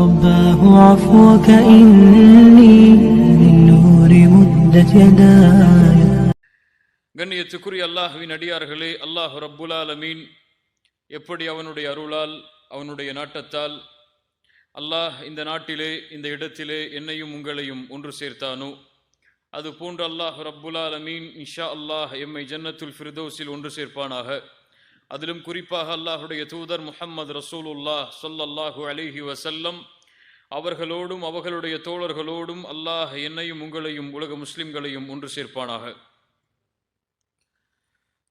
رباه عفوك إني من نور مدت يداي. கண்ணியத்துக்குரிய அல்லாஹ்வின் அடியார்களே, அல்லாஹ் ரப்புல் ஆலமீன் எப்படி அவனுடைய அருளால் அவனுடைய நாட்டத்தால் அல்லாஹ் இந்த நாட்டிலே இந்த இடத்திலே என்னையும் உங்களையும் ஒன்று சேர்த்தானோ, அது போன்று அல்லாஹ் ரப்புல் ஆலமீன் இன்ஷா அல்லாஹ் எம்மை ஜன்னத்துல் ஃபிர்தௌஸில் ஒன்று சேர்ப்பானாக. அதிலும் குறிப்பாக அல்லாஹுடைய தூதர் முஹம்மது ரசூலுல்லாஹ் ஸல்லல்லாஹு அலைஹி வஸல்லம் அவர்களோடும் அவர்களுடைய தோழர்களோடும் அல்லாஹ் என்னையும் உங்களையும் உலக முஸ்லிம்களையும் ஒன்று சேர்ப்பானாக.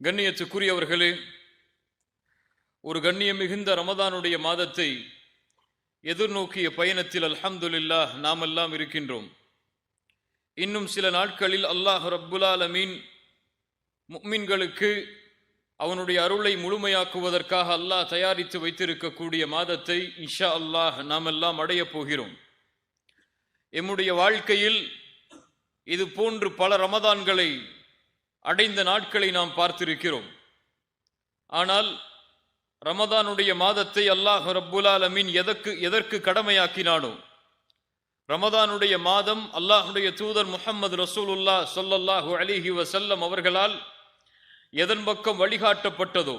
கண்ணியத்துக்குரியவர்களே, ஒரு கண்ணியம் மிகுந்த ரமதானுடைய மாதத்தை எதிர்நோக்கிய பயணத்தில் அல்ஹம்துலில்லாஹ் நாமெல்லாம் இருக்கின்றோம். இன்னும் சில நாட்களில் அல்லாஹ் ரப்புல் ஆலமீன் முஃமின்களுக்கு அவனுடைய அருளை முழுமையாக்குவதற்காக அல்லாஹ் தயாரித்து வைத்திருக்கக்கூடிய மாதத்தை இன்ஷா அல்லாஹ் நாமெல்லாம் அடையப் போகிறோம். எம்முடைய வாழ்க்கையில் இது போன்று பல ரமதான்களை அடைந்த நாட்களை நாம் பார்த்திருக்கிறோம். ஆனால் ரமதானுடைய மாதத்தை அல்லாஹ் ரப்புல் ஆலமீன் எதற்கு கடமையாக்கினானோ, ரமதானுடைய மாதம் அல்லாஹுடைய தூதர் முஹம்மது ரசூலுல்லாஹ் ஸல்லல்லாஹு அலைஹி வஸல்லம் அவர்களால் எதன் பக்கம் வழிகாட்டப்பட்டதோ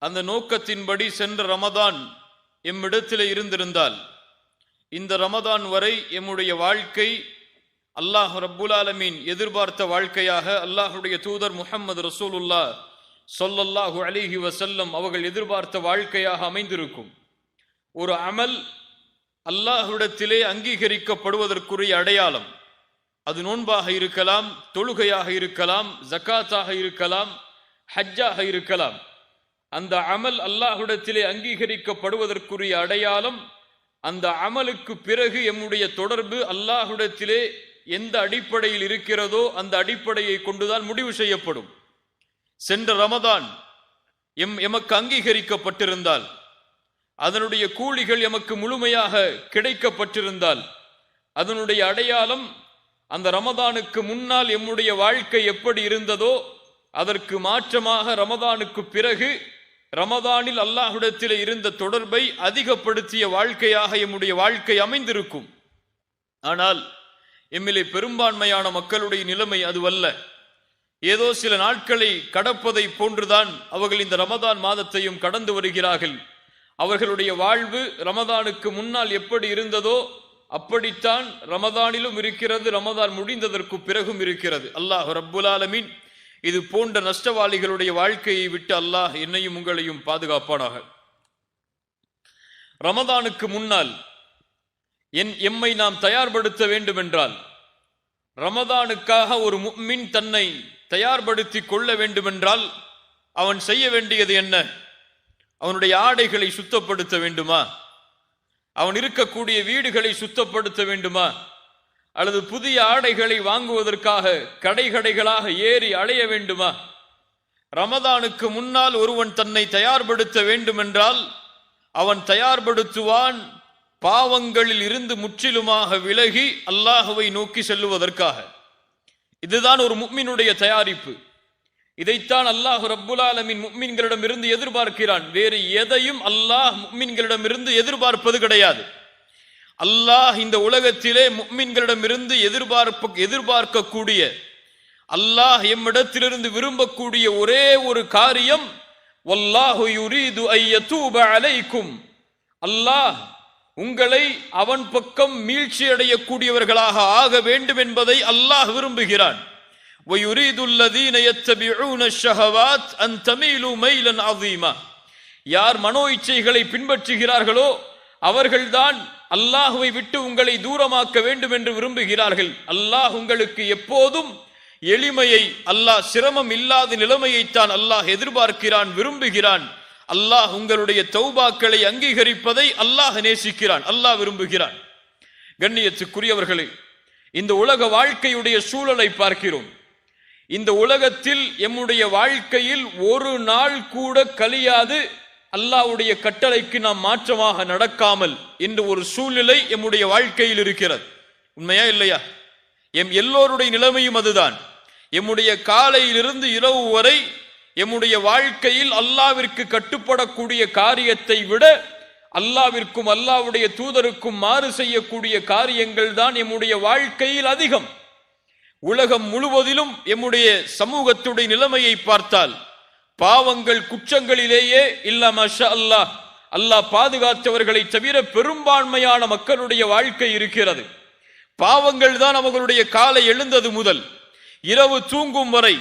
அந்த நோக்கத்தின்படி சென்ற ரமதான் எம்மிடத்திலே இருந்திருந்தால் இந்த ரமதான் வரை எம்முடைய வாழ்க்கை அல்லாஹ் ரப்புல் ஆலமீன் எதிர்பார்த்த வாழ்க்கையாக, அல்லாஹுடைய தூதர் முஹம்மது ரசூலுல்லாஹ் ஸல்லல்லாஹு அலைஹி வஸல்லம் அவர்கள் எதிர்பார்த்த வாழ்க்கையாக அமைந்திருக்கும். ஒரு அமல் அல்லாஹ்விடத்திலே அங்கீகரிக்கப்படுவதற்குரிய அடையாளம். அது நோன்பாக இருக்கலாம், தொழுகையாக இருக்கலாம், ஜக்காத்தாக இருக்கலாம், ஹஜ்ஜாக இருக்கலாம். அந்த அமல் அல்லாஹ்விடத்திலே அங்கீகரிக்கப்படுவதற்குரிய அடையாளம். அந்த அமலுக்கு பிறகு எம்முடைய தொடர்பு அல்லாஹ்விடத்திலே எந்த அடிப்படையில் இருக்கிறதோ அந்த அடிப்படையை கொண்டுதான் முடிவு செய்யப்படும். சென்ற ரமதான் எமக்கு அங்கீகரிக்கப்பட்டிருந்தால், அதனுடைய கூலிகள் எமக்கு முழுமையாக கிடைக்கப்பட்டிருந்தால், அதனுடைய அடையாளம் அந்த ரமதானுக்கு முன்னால் எம்முடைய வாழ்க்கை எப்படி இருந்ததோ அதற்கு மாற்றமாக ரமதானுக்கு பிறகு ரமதானில் அல்லாஹ்விடத்தில் இருந்த தொடர்பை அதிகப்படுத்திய வாழ்க்கையாக எம்முடைய வாழ்க்கை அமைந்திருக்கும். ஆனால் எம்மிலே பெரும்பான்மையான மக்களுடைய நிலைமை அதுவல்ல. ஏதோ சில நாட்களை கடப்பதை போன்றுதான் அவர்கள் இந்த ரமதான் மாதத்தையும் கடந்து வருகிறார்கள். அவர்களுடைய வாழ்வு ரமதானுக்கு முன்னால் எப்படி இருந்ததோ அப்படித்தான் ரமதானிலும் இருக்கிறது, ரமதான் முடிந்ததற்கு பிறகும் இருக்கிறது. அல்லாஹ் ரப்புல் ஆலமீன் இது போன்ற நஷ்டவாளிகளுடைய வாழ்க்கையை விட்டு அல்லாஹ் என்னையும் உங்களையும் பாதுகாப்பானாக. ரமதானுக்கு முன்னால் எம்மை நாம் தயார்படுத்த வேண்டும் என்றால், ரமதானுக்காக ஒரு முஃமின் தன்னை தயார்படுத்தி கொள்ள வேண்டுமென்றால் அவன் செய்ய வேண்டியது என்ன? அவனுடைய ஆடைகளை சுத்தப்படுத்த வேண்டுமா? அவன் இருக்கக்கூடிய வீடுகளை சுத்தப்படுத்த வேண்டுமா? அல்லது புதிய ஆடைகளை வாங்குவதற்காக கடைகளாக ஏறி அலைய வேண்டுமா? ரமதானுக்கு முன்னால் ஒருவன் தன்னை தயார்படுத்த வேண்டுமென்றால் அவன் தயார்படுத்துவான் பாவங்களில் இருந்து முற்றிலுமாக விலகி அல்லாஹ்வை நோக்கி செல்லுவதற்காக. இதுதான் ஒரு முஃமினுடைய தயாரிப்பு. இதைத்தான் அல்லாஹ் ரப்புல் ஆலமீன் முஃமின்களிடம் இருந்து எதிர்பார்க்கிறான். வேறு எதையும் அல்லாஹ் முஃமின்களிடமிருந்து எதிர்பார்ப்பது கிடையாது. அல்லாஹ் இந்த உலகத்திலே முஃமின்களிடம் இருந்து எதிர்பார்க்கக்கூடிய, அல்லாஹ் எம்மிடத்திலிருந்து விரும்பக்கூடிய ஒரே ஒரு காரியம், வல்லாஹு யுரீது அய்யதூப அலைக்கும், அல்லாஹ் உங்களை அவன் பக்கம் மீழ்ச்சி அடையக்கூடியவர்களாக ஆக வேண்டும் என்பதை அல்லாஹ் விரும்புகிறான். وَيُرِيدُ الَّذِينَ يَتَّبِعُونَ الشَّهَوَاتِ أَن تَمِيلُوا مَيْلًا عَظِيمًا. யார் மனோ இச்சைகளை பின்பற்றுகிறார்களோ அவர்கள்தான் அல்லாஹ்வை விட்டு உங்களை தூரமாக்க வேண்டும் என்று விரும்புகிறார்கள். அல்லாஹ் உங்களுக்கு எப்போதும் எளிமையை, அல்லாஹ் சிரமம் இல்லாத நிலைமையைத்தான் அல்லாஹ் எதிர்பார்க்கிறான், விரும்புகிறான். அல்லாஹ் உங்களுடைய தௌபாக்களை அங்கீகரிப்பதை அல்லாஹ் நேசிக்கிறான், அல்லாஹ் விரும்புகிறான். கண்ணியத்துக்குரியவர்களே, இந்த உலக வாழ்க்கையுடைய சூழலை பார்க்கிறோம். இந்த உலகத்தில் எம்முடைய வாழ்க்கையில் ஒரு நாள் கூட கழியாது அல்லாஹ்வுடைய கட்டளைக்கு நாம் மாற்றமாக நடக்காமல் என்ற ஒரு சூழ்நிலை எம்முடைய வாழ்க்கையில் இருக்கிறது. உண்மையா இல்லையா? எல்லோருடைய நிலைமையும் அதுதான். எம்முடைய காலையிலிருந்து இரவு வரை எம்முடைய வாழ்க்கையில் அல்லாஹ்விற்கு கட்டுப்படக்கூடிய காரியத்தை விட அல்லாவிற்கும் அல்லாஹ்வுடைய தூதருக்கும் மாறு செய்யக்கூடிய காரியங்கள் தான் எம்முடைய வாழ்க்கையில் அதிகம். உலகம் முழுவதிலும் எம்முடைய சமூகத்துடைய நிலைமையை பார்த்தால் பாவங்கள் குற்றங்களிலேயே இல்ல மாஷா அல்லாஹ், அல்லாஹ் பாதுகாத்தவர்களை தவிர பெரும்பான்மையான மக்களுடைய வாழ்க்கை இருக்கிறது. பாவங்கள் தான் அவர்களுடைய காலை எழுந்தது முதல் இரவு தூங்கும் வரை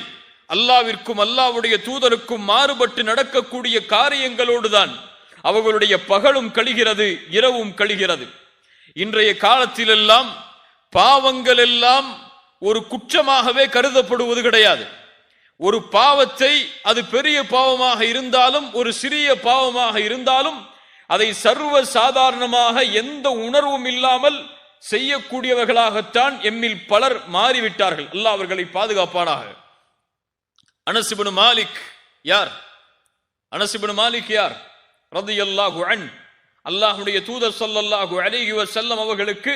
அல்லாவிற்கும் அல்லாஹ்வுடைய தூதருக்கும் மாறுபட்டு நடக்கக்கூடிய காரியங்களோடு தான் அவர்களுடைய பகலும் கழிகிறது, இரவும் கழிகிறது. இன்றைய காலத்திலெல்லாம் பாவங்கள் எல்லாம் ஒரு குற்றமாகவே கருதப்படுவது கிடையாது. ஒரு பாவத்தை, அது பெரிய பாவமாக இருந்தாலும் ஒரு சிறிய பாவமாக இருந்தாலும் அதை சர்வ சாதாரணமாக எந்த உணர்வும் இல்லாமல் செய்யக்கூடியவர்களாகத்தான் எம்மில் பலர் மாறிவிட்டார்கள். அல்லாஹ் அவர்களை பாதுகாப்பானாக. அனஸ் இப்னு மாலிக் யார்? அனஸ் இப்னு மாலிக் யார்? ரலியல்லாஹு அன்ஹு. அல்லாஹ்வுடைய தூதர் ஸல்லல்லாஹு அலைஹி வஸல்லம் அவர்களுக்கு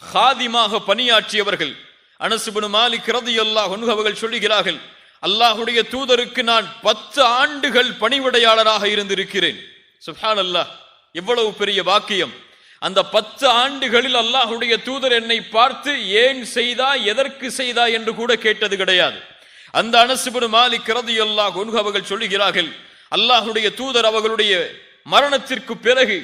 காதிமாக பணியாற்றியவர்கள். அனஸ் இப்னு மாலிக் ரலியல்லாஹு அன்ஹு அவர்கள் சொல்கிறார்கள், அல்லாஹ்வுடைய தூதருக்கு நான் 10 ஆண்டுகள் பணிவிடையாளராக இருந்திருக்கிறேன். சுப்ஹானல்லாஹ், எவ்வளவு பெரிய வாக்கியம்! அந்த 10 ஆண்டுகளில் அல்லாஹ்வுடைய தூதர் என்னை பார்த்து ஏன் செய்தா, எதற்கு செய்தா என்று கூட கேட்டது கிடையாது. அந்த அனஸ் இப்னு மாலிக் ரலியல்லாஹு அன்ஹு அவர்கள் சொல்கிறார்கள், அல்லாஹ்வுடைய தூதர் அவர்களுடைய மரணத்திற்கு பிறகு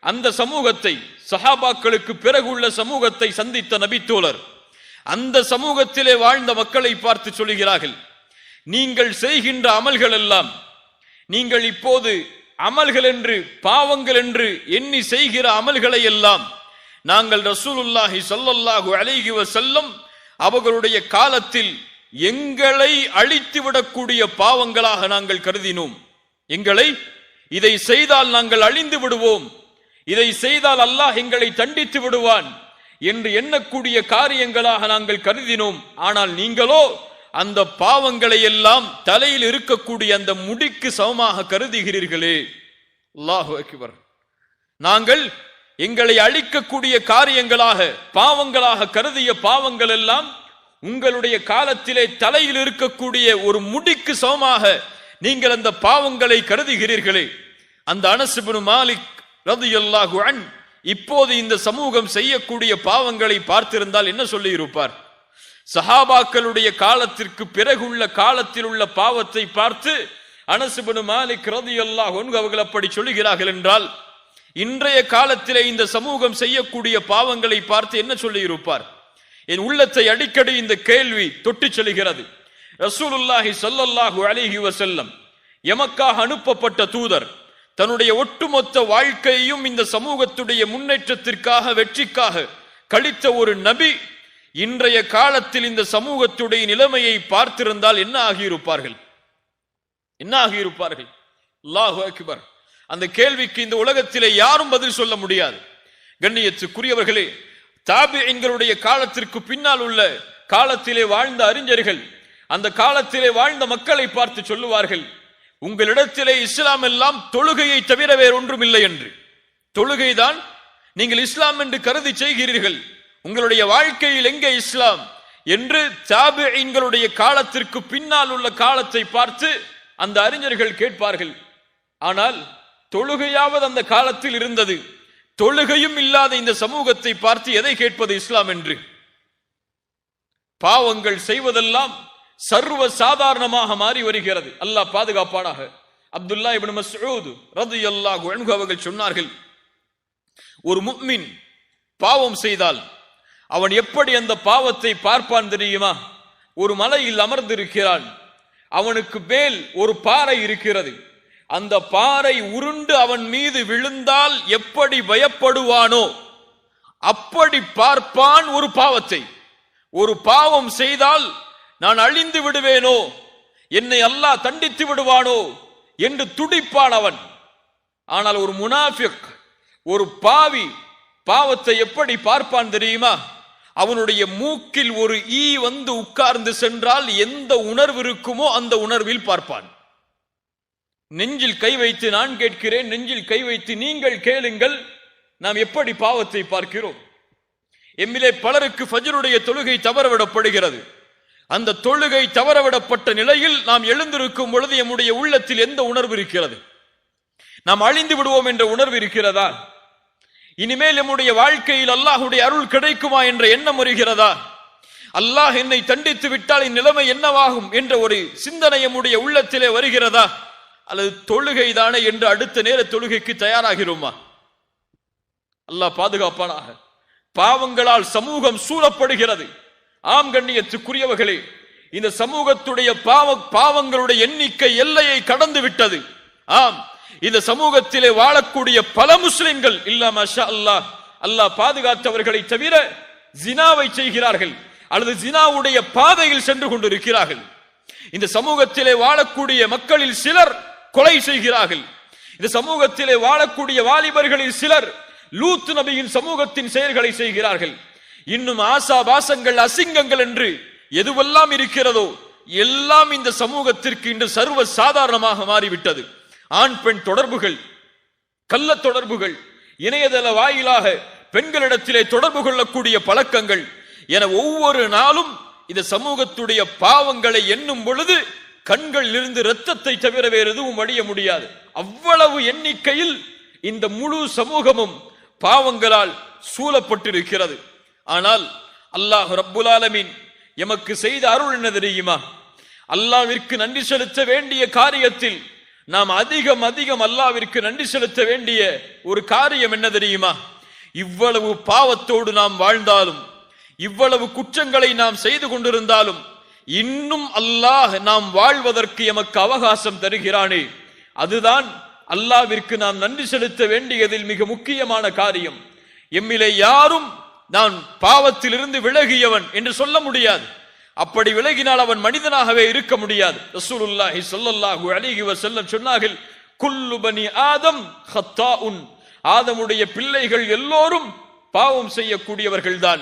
அந்த சமூகத்தை, சஹாபாக்களுக்கு பிறகு உள்ள சமூகத்தை சந்தித்த நபித்தோழர் அந்த சமூகத்திலே வாழ்ந்த மக்களை பார்த்து சொல்கிறார்கள், நீங்கள் செய்கின்ற அமல்கள் எல்லாம், நீங்கள் இப்போது அமல்கள் என்று பாவங்கள் என்று எண்ணி செய்கிற அமல்களை எல்லாம் நாங்கள் ரசூலுல்லாஹி ஸல்லல்லாஹு அலைஹி வஸல்லம் அவர்களுடைய காலத்தில் எங்களை அழித்து விடக்கூடிய பாவங்களாக நாங்கள் கருதினோம். எங்களை, இதை செய்தால் நாங்கள் அழிந்து விடுவோம், இதை செய்தால் அல்லாஹ் எங்களை தண்டித்து விடுவான் என்று எண்ணக்கூடிய காரியங்களாக நாங்கள் கருதினோம். ஆனால் நீங்களோ அந்த பாவங்களை எல்லாம் தலையில் இருக்கக்கூடிய அந்த முடிக்கு சமமாக கருதுகிறீர்களே. அல்லாஹு அக்பர். நாங்கள் எங்களை அழிக்கக்கூடிய காரியங்களாக, பாவங்களாக கருதிய பாவங்கள் எல்லாம் உங்களுடைய காலத்திலே தலையில் இருக்கக்கூடிய ஒரு முடிக்கு சமமாக நீங்கள் அந்த பாவங்களை கருதுகிறீர்களே. அந்த அனஸ் இப்னு மாலிக் ரலியல்லாஹு அன்ஹு இப்போது இந்த சமூகம் செய்யக்கூடிய பாவங்களை பார்த்திருந்தால் என்ன சொல்லி இருப்பார்? சஹாபாக்களுடைய காலத்திற்கு பிறகுள்ள காலத்தில் உள்ள பாவத்தை பார்த்து அனஸ் இப்னு மாலிக் ரலியல்லாஹு அன்ஹு அவர்கள் அப்படி சொல்லுகிறார்கள் என்றால், இன்றைய காலத்திலே இந்த சமூகம் செய்யக்கூடிய பாவங்களை பார்த்து என்ன சொல்லி இருப்பார்? என் உள்ளத்தை அடிக்கடி இந்த கேள்வி தொட்டு செல்கிறது. ரசூலுல்லாஹி ஸல்லல்லாஹு அலைஹி வஸல்லம் எமக்காக அனுப்பப்பட்ட தூதர் தன்னுடைய ஒட்டுமொத்த வாழ்க்கையையும் இந்த சமூகத்துடைய முன்னேற்றத்திற்காக, வெற்றிக்காக கழித்த ஒரு நபி இன்றைய காலத்தில் இந்த சமூகத்துடைய நிலைமையை பார்த்திருந்தால் என்ன ஆகியிருப்பார்கள்? என்ன ஆகியிருப்பார்கள்? அல்லாஹு அக்பர். அந்த கேள்விக்கு இந்த உலகத்திலே யாரும் பதில் சொல்ல முடியாது. கண்ணியத்துக்குரியவர்களே, தாபிஈன்களுடைய காலத்திற்கு பின்னால் உள்ள காலத்திலே வாழ்ந்த அறிஞர்கள் அந்த காலத்திலே வாழ்ந்த மக்களை பார்த்து சொல்லுவார்கள், உங்களிடத்திலே இஸ்லாம் எல்லாம் தொழுகையை தவிர வேறொன்றும் இல்லை என்று. தொழுகைதான் நீங்கள் இஸ்லாம் என்று கருதி செய்கிறீர்கள், உங்களுடைய வாழ்க்கையில் எங்கே இஸ்லாம் என்று தாபிஈன்களுடைய காலத்திற்கு பின்னால் உள்ள காலத்தை பார்த்து அந்த அறிஞர்கள் கேட்பார்கள். ஆனால் தொழுகையாவது அந்த காலத்தில் இருந்தது, தொழுகையும் இல்லாத இந்த சமூகத்தை பார்த்து எதை கேட்பது இஸ்லாம் என்று? பாவங்கள் செய்வதெல்லாம் சர்வ சாதாரணமாக மாறி வருகிறது. அல்லாஹ் பாதுகாப்பானாக. அப்துல்லா இப்னு மஸ்ஊத் ரலியல்லாஹு அன்ஹு அவர்கள் சொன்னார்கள், ஒரு முஃமின் பாவம் செய்தால் அவன் எப்படி அந்த பாவத்தை பார்ப்பான் தெரியுமா? ஒரு மலையில் அமர்ந்திருக்கிறான், அவனுக்கு மேல் ஒரு பாறை இருக்கிறது, அந்த பாறை உருண்டு அவன் மீது விழுந்தால் எப்படி பயப்படுவானோ அப்படி பார்ப்பான் ஒரு பாவத்தை. ஒரு பாவம் செய்தால் நான் அழிந்து விடுவேனோ, என்னை அல்லாஹ் தண்டித்து விடுவானோ என்று துடிப்பான் அவன். ஆனால் ஒரு முனாஃபிக், ஒரு பாவி பாவத்தை எப்படி பார்ப்பான் தெரியுமா? அவனுடைய மூக்கில் ஒரு ஈ வந்து உட்கார்ந்து சென்றால் எந்த உணர்வு இருக்குமோ அந்த உணர்வில் பார்ப்பான். நெஞ்சில் கை வைத்து நான் கேட்கிறேன், நெஞ்சில் கை வைத்து நீங்கள் கேளுங்கள், நாம் எப்படி பாவத்தை பார்க்கிறோம்? எம்மிலே பலருக்கு ஃபஜ்ருடைய தொழுகை தவறவிடப்படுகிறது. அந்த தொழுகை தவறவிடப்பட்ட நிலையில் நாம் எழுந்திருக்கும் பொழுது எம்முடைய உள்ளத்தில் எந்த உணர்வு இருக்கிறது? நாம் அழிந்து விடுவோம் என்ற உணர்வு இருக்கிறதா? இனிமேல் நம்முடைய வாழ்க்கையில் அல்லாஹுடைய அருள் கிடைக்குமா என்ற எண்ணம் வருகிறதா? அல்லாஹ் என்னை தண்டித்து விட்டால் இந்நிலைமை என்னவாகும் என்ற ஒரு சிந்தனை நம்முடைய உள்ளத்திலே வருகிறதா? அல்லது தொழுகை தானே என்று அடுத்த நேர தொழுகைக்கு தயாராகிறோமா? அல்லாஹ் பாதுகாப்பானாக. பாவங்களால் சமூகம் சூழப்படுகிறது. ஆம் கண்ணியத்துக்குரியவர்களே, இந்த சமூகத்துடைய பாவங்களுடைய எண்ணிக்கை எல்லையை கடந்து விட்டது. ஆம், இந்த சமூகத்திலே வாழக்கூடிய பல முஸ்லிம்கள் இல்லா மாஷா அல்லாஹ், அல்லாஹ் பாதுகாத்தவர்களை தவிர ஜினாவை செய்கிறார்கள் அல்லது ஜினாவுடைய பாதையில் சென்று கொண்டிருக்கிறார்கள். இந்த சமூகத்திலே வாழக்கூடிய மக்களில் சிலர் கொலை செய்கிறார்கள். இந்த சமூகத்திலே வாழக்கூடிய வாலிபர்களில் சிலர் லூத் நபியின் சமூகத்தின் செயல்களை செய்கிறார்கள். இன்னும் ஆசாபாசங்கள், அசிங்கங்கள் என்று எதுவெல்லாம் இருக்கிறதோ எல்லாம் இந்த சமூகத்திற்கு இன்று சர்வ சாதாரணமாக மாறிவிட்டது. ஆண் பெண் தொடர்புகள், கள்ள தொடர்புகள், இணையதள வாயிலாக பெண்களிடத்திலே தொடர்பு கொள்ளக்கூடிய பழக்கங்கள் என ஒவ்வொரு நாளும் இந்த சமூகத்துடைய பாவங்களை எண்ணும் பொழுது கண்களில் இருந்து இரத்தத்தை தவிர வேறு எதுவும் வடிய முடியாது. அவ்வளவு எண்ணிக்கையில் இந்த முழு சமூகமும் பாவங்களால் சூழப்பட்டிருக்கிறது. ஆனால் அல்லாஹ் ரப்புல் ஆலமீன் எமக்கு செய்த அருள் என்ன தெரியுமா? அல்லாஹ்விற்கு நன்றி செலுத்த வேண்டிய காரியத்தில் நாம் அதிகம் அல்லாஹ்விற்கு நன்றி செலுத்த வேண்டிய ஒரு காரியம் என்ன தெரியுமா? இவ்வளவு பாவத்தோடு நாம் வாழ்ந்தாலும், இவ்வளவு குற்றங்களை நாம் செய்து கொண்டிருந்தாலும் இன்னும் அல்லாஹ் நாம் வாழ்வதற்கு எமக்கு அவகாசம் தருகிறானே, அதுதான் அல்லாஹ்விற்கு நாம் நன்றி செலுத்த வேண்டியதில் மிக முக்கியமான காரியம். எம்மிலே யாரும் நான் பாவத்திலிருந்து விலகியவன் என்று சொல்ல முடியாது. அப்படி விலகினால் அவன் மனிதனாகவே இருக்க முடியாது. ரசூலுல்லாஹி ஸல்லல்லாஹு அலைஹி வஸல்லம் சொன்னார்கள், குல்லு பனி ஆதம் ஹத்தாஉன், ஆதமுடைய பிள்ளைகள் எல்லோரும் பாவம் செய்யக்கூடியவர்கள் தான்.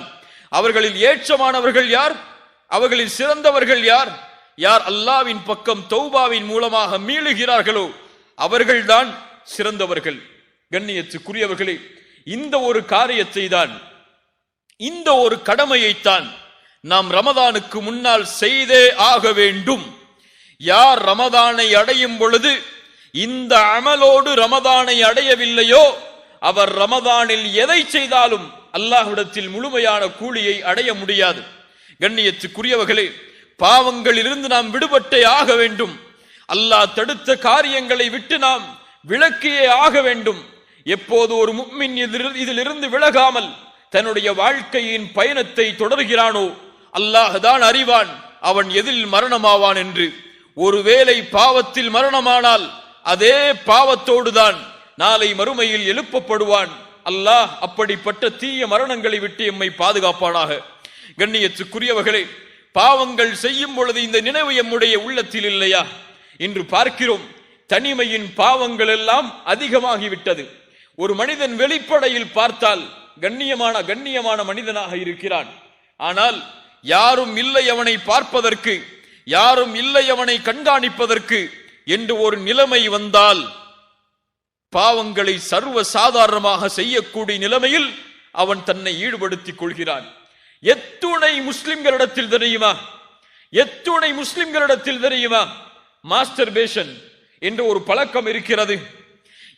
அவர்களில் ஏற்றமானவர்கள் யார்? அவர்களில் சிறந்தவர்கள் யார்? யார் அல்லாஹ்வின் பக்கம் தௌபாவின் மூலமாக மீளுகிறார்களோ அவர்கள்தான் சிறந்தவர்கள். கண்ணியத்துக்குரியவர்களே, இந்த ஒரு காரியத்தை தான், இந்த ஒரு கடமையைத்தான் நாம் ரமதானுக்கு முன்னால் செய்தே ஆக வேண்டும். யார் ரமதானை அடையும் பொழுது இந்த அமலோடு ரமதானை அடையவில்லையோ அவர் ரமதானில் எதை செய்தாலும் அல்லாஹ்விடத்தில் முழுமையான கூலியை அடைய முடியாது. கண்ணியத்துக்குரியவர்களே, பாவங்களிலிருந்து நாம் விடுபட்டே ஆக வேண்டும். அல்லாஹ் தடுத்த காரியங்களை விட்டு நாம் விலக்கியே ஆக வேண்டும். எப்போது ஒரு முஃமின் இதிலிருந்து விலகாமல் தன்னுடைய வாழ்க்கையின் பயணத்தை தொடர்கிறானோ அல்லாஹ் தான் அறிவான் அவன் எதில் மரணமாவான் என்று. ஒருவேளை பாவத்தில் மரணமானால் அதே பாவத்தோடுதான் நாளை மறுமையில் எழுப்பப்படுவான். அல்லாஹ் அப்படிப்பட்ட தீய மரணங்களை விட்டு எம்மை பாதுகாப்பானாக. கண்ணியத்துக்குரியவர்களே, பாவங்கள் செய்யும் பொழுது இந்த நினைவு எம்முடைய உள்ளத்தில் இல்லையா? இன்று பார்க்கிறோம், தனிமையின் பாவங்கள் எல்லாம் அதிகமாகிவிட்டது. ஒரு மனிதன் வெளிப்படையில் பார்த்தால் கண்ணியமான மனிதனாக இருக்கிறான். ஆனால் யாரும் இல்லை அவனை பார்ப்பதற்கு, யாரும் இல்லை அவனை கண்காணிப்பதற்கு என்று ஒரு நிலைமை வந்தால் பாவங்களை சர்வ சாதாரணமாக செய்யக்கூடிய நிலைமையில் அவன் தன்னை ஈடுபடுத்திக் கொள்கிறான். எத்துணை முஸ்லிம்களிடத்தில் தெரியுமா, எத்துணை முஸ்லிம்களிடத்தில் தெரியுமா மாஸ்டர்பேஷன் என்ற ஒரு பழக்கம் இருக்கிறது.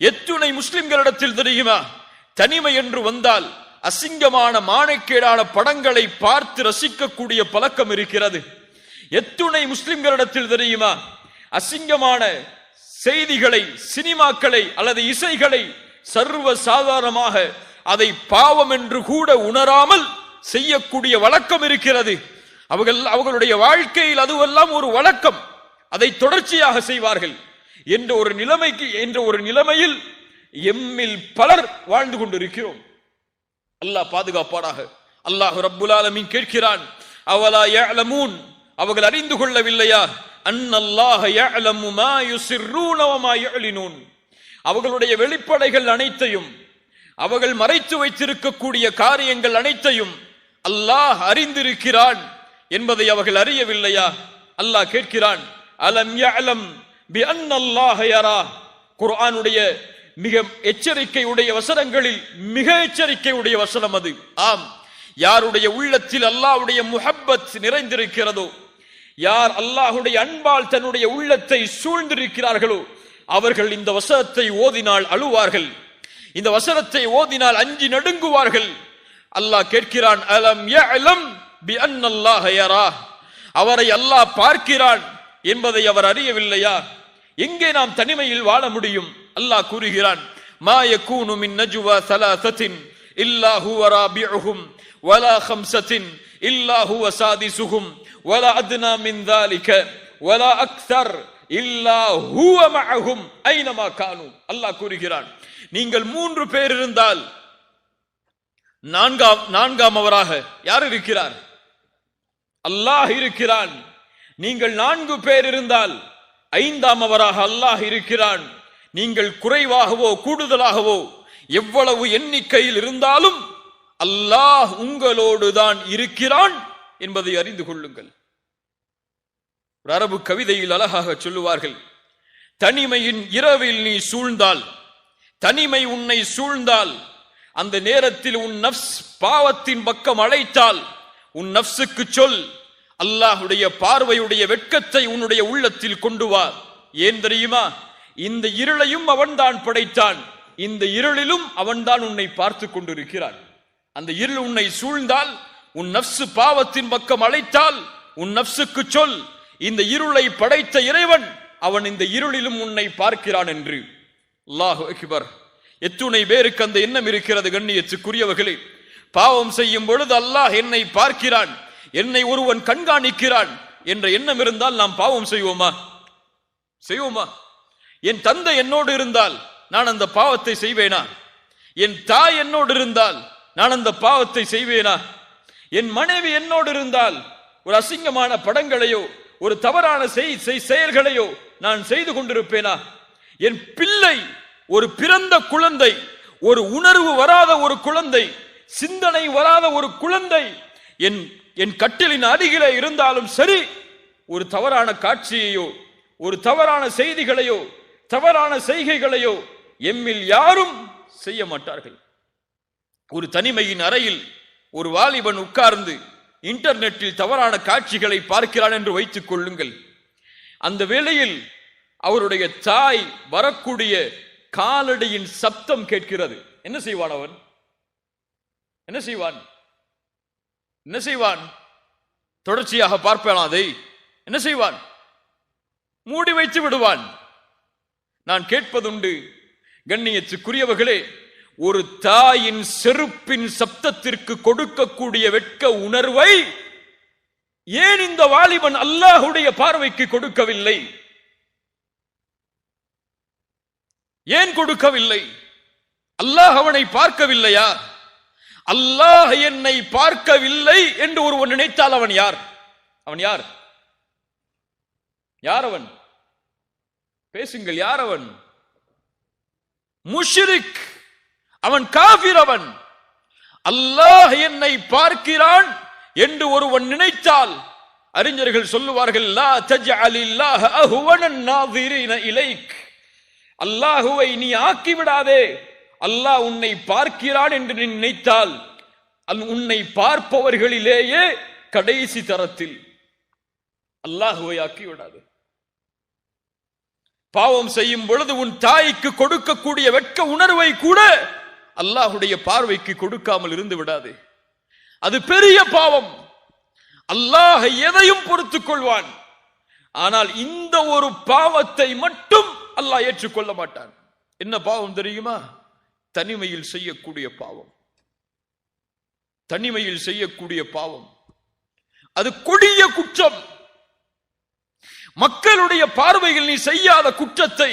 எத்துணை முஸ்லிம்களிடத்தில் தெரியுமா தனிமை என்று வந்தால் அசிங்கமான மானக்கேடான படங்களை பார்த்து ரசிக்கக்கூடிய பழக்கம் இருக்கிறது. எத்துணை முஸ்லிம்களிடத்தில் தெரியுமா அசிங்கமான செய்திகளை, சினிமாக்களை அல்லது இசைகளை சர்வ சாதாரணமாக அதை பாவம் என்று கூட உணராமல் செய்யக்கூடிய வழக்கம் இருக்கிறது. அவர்களுடைய வாழ்க்கையில் அதுவெல்லாம் ஒரு வழக்கம், அதை தொடர்ச்சியாக செய்வார்கள் என்ற ஒரு நிலைமையில் எம்மில் பலர் வாழ்ந்து கொண்டிருக்கிறோம். அல்லாஹ் பாதுகாப்பானாக. அல்லாஹ் ரப்புல் ஆலமீன் கேட்கிறான், அவலா யஅலமூன், அவர்கள் அறிந்து கொள்ளவில்லையா? அன்னல்லாஹ யஅலமு மா யுஸிர்ரூன வ மா யுஅலினூன், அவர்களுடைய வெளிப்படைகள் அனைத்தையும், அவர்கள் மறைத்து வைத்திருக்கக்கூடிய காரியங்கள் அனைத்தையும் அல்லாஹ் அறிந்திருக்கிறான் என்பதை அவர்கள் அறியவில்லையா? அல்லாஹ் கேட்கிறான், அலம் யஅலம் பி அன்னல்லாஹ யரா. குர்ஆனுடைய மிக எச்சரிக்கை உடைய வசனங்களில் மிக எச்சரிக்கை உடைய வசனம் அது. ஆம், யாருடைய உள்ளத்தில் அல்லாஹ்வுடைய முஹப்பத் நிறைந்திருக்கிறதோ, யார் அல்லாஹ்வுடைய அன்பால் தன்னுடைய உள்ளத்தை சூழ்ந்திருக்கிறார்களோ அவர்கள் இந்த வசனத்தை ஓதினால் அழுவார்கள், இந்த வசனத்தை ஓதினால் அஞ்சி நடுங்குவார்கள். அல்லாஹ் கேட்கிறான், அலம் யஅலம் பி அன்னல்லாஹ யரா, அவரை அல்லாஹ் பார்க்கிறான் என்பதை அவர் அறியவில்லையா? எங்கே நாம் தனிமையில் வாழ முடியும்? அல்லாஹ் கூறுகிறான், மா யகூனு மின் நஜ்வா ஸலாஸத்தின் இல்லா ஹுவ ராபிஉஹும் வலா ஹம்ஸத்தின் இல்லா ஹுவ சாதிஸுஹும் வலா அத்னா மின் ذلك வலா அக்ஸர் இல்லா ஹுவ மஅஹும் ஐனமா கானு. அல்லாஹ் கூறுகிறான், நீங்கள் 3 பேர் இருந்தால் நான்காமவராக யார் இருக்கிறார்? அல்லாஹ் இருக்கிறான். நீங்கள் 4 பேர் இருந்தால் 5ஆமவராக அல்லாஹ் இருக்கிறான். நீங்கள் குறைவாகவோ கூடுதலாகவோ எவ்வளவு எண்ணிக்கையில் இருந்தாலும் அல்லாஹ் உங்களோடு தான் இருக்கிறான் என்பதை அறிந்து கொள்ளுங்கள். ஒரு அரபு கவிதையில் அழகாக சொல்லுவார்கள், தனிமையின் இரவில் நீ சூழ்ந்தால், தனிமை உன்னை சூழ்ந்தால், அந்த நேரத்தில் உன் நஃப்ஸ் பாவத்தின் பக்கம் அழைத்தால், உன் நஃப்ஸுக்கு சொல், அல்லாஹுடைய பார்வையுடைய வெட்கத்தை உன்னுடைய உள்ளத்தில் கொண்டு வா. ஏன் தெரியுமா? இந்த இருளையும் அவன்தான் படைத்தான், இந்த இருளிலும் அவன்தான் உன்னை பார்த்து கொண்டிருக்கிறான். அந்த இருள் உன்னை சூழ்ந்தால், உன் நஃப்ஸ் பாவத்தின் பக்கம் அழைத்தால், உன் நஃப்ஸுக்கு சொல், இந்த இருளை படைத்த இறைவன் அவன் இந்த இருளிலும் உன்னை பார்க்கிறான் என்று. அல்லாஹு அக்பர். எத்துணை பேருக்கு அந்த எண்ணம் இருக்கிறது கண்ணியத்துக்குரியவர்களே? பாவம் செய்யும் பொழுது அல்லாஹ் என்னை பார்க்கிறான், என்னை ஒருவன் கண்காணிக்கிறான் என்ற எண்ணம் இருந்தால் நாம் பாவம் செய்வோமா? செய்வோமா? என் தந்தை என்னோடு இருந்தால் நான் அந்த பாவத்தை செய்வேனா? என் தாய் என்னோடு இருந்தால் நான் அந்த பாவத்தை செய்வேனா? என் மனைவி என்னோடு இருந்தால் ஒரு அசிங்கமான படங்களையோ ஒரு தவறான செயல்களையோ நான் செய்து கொண்டிருப்பேனா? என் பிள்ளை, ஒரு பிறந்த குழந்தை, ஒரு உணர்வு வராத ஒரு குழந்தை, சிந்தனை வராத ஒரு குழந்தை என் கட்டிலின் அருகிலே இருந்தாலும் சரி, ஒரு தவறான காட்சியையோ ஒரு தவறான செய்திகளையோ தவறான செய்கைகளையோ எம்மில் யாரும் செய்ய மாட்டார்கள். ஒரு தனிமையின் அறையில் ஒரு வாலிபன் உட்கார்ந்து இன்டர்நெட்டில் தவறான காட்சிகளை பார்க்கிறான் என்று வைத்துக் கொள்ளுங்கள். அந்த வேளையில் அவருடைய தாய் வரக்கூடிய காலடியின் சப்தம் கேட்கிறது. என்ன செய்வான் அவன்? என்ன செய்வான்? என்ன செய்வான்? தொடர்ச்சியாக பார்ப்பான் அதை. என்ன செய்வான்? மூடி வைத்து விடுவான். நான் கேட்பதுண்டு கண்ணியத்துக்குரியவர்களே, ஒரு தாயின் செருப்பின் சப்தத்திற்கு கொடுக்கக்கூடிய வெட்க உணர்வை ஏன் இந்த வாலிபன் அல்லாஹுடைய பார்வைக்கு கொடுக்கவில்லை? ஏன் கொடுக்கவில்லை? அல்லாஹ் அவனை பார்க்கவில்லையா? அல்லாஹ் என்னை பார்க்கவில்லை என்று ஒருவன் நினைத்தால் அவன் யார்? அவன் யார்? யார் அவன்? பேசுங்கள். யார் அவன்? முஷ்ரிக். அவன் காஃபிர். அவன் அல்லாஹ் என்னை பார்க்கிறான் என்று ஒருவன் நினைத்தால் அறிஞர்கள் சொல்லுவார்கள், லா தஜ்அலில்லாஹ அஹ்வனன் நாஸிரீன இலைக், அல்லாஹுவை நீ ஆக்கிவிடாதே. அல்லாஹ் உன்னை பார்க்கிறான் என்று நீ நினைத்தால் உன்னை பார்ப்பவர்களிலேயே கடைசி தரத்தில் அல்லாஹுவை ஆக்கிவிடாது. பாவம் செய்யும் பொழுது உன் தாய்க்கு கொடுக்கக்கூடிய வெட்க உணர்வை கூட அல்லாஹுடைய பார்வைக்கு கொடுக்காமல் இருந்து விடாது. அது பெரிய பாவம். அல்லாஹ் எதையும் பொறுத்துக் கொள்வான். ஆனால் இந்த ஒரு பாவத்தை மட்டும் அல்லாஹ் ஏற்றுக்கொள்ள மாட்டான். என்ன பாவம் தெரியுமா? தனிமையில் செய்யக்கூடிய பாவம். தனிமையில் செய்யக்கூடிய பாவம் அது கொடிய குற்றம். மக்களுடைய பார்வையில் நீ செய்யாத குற்றத்தை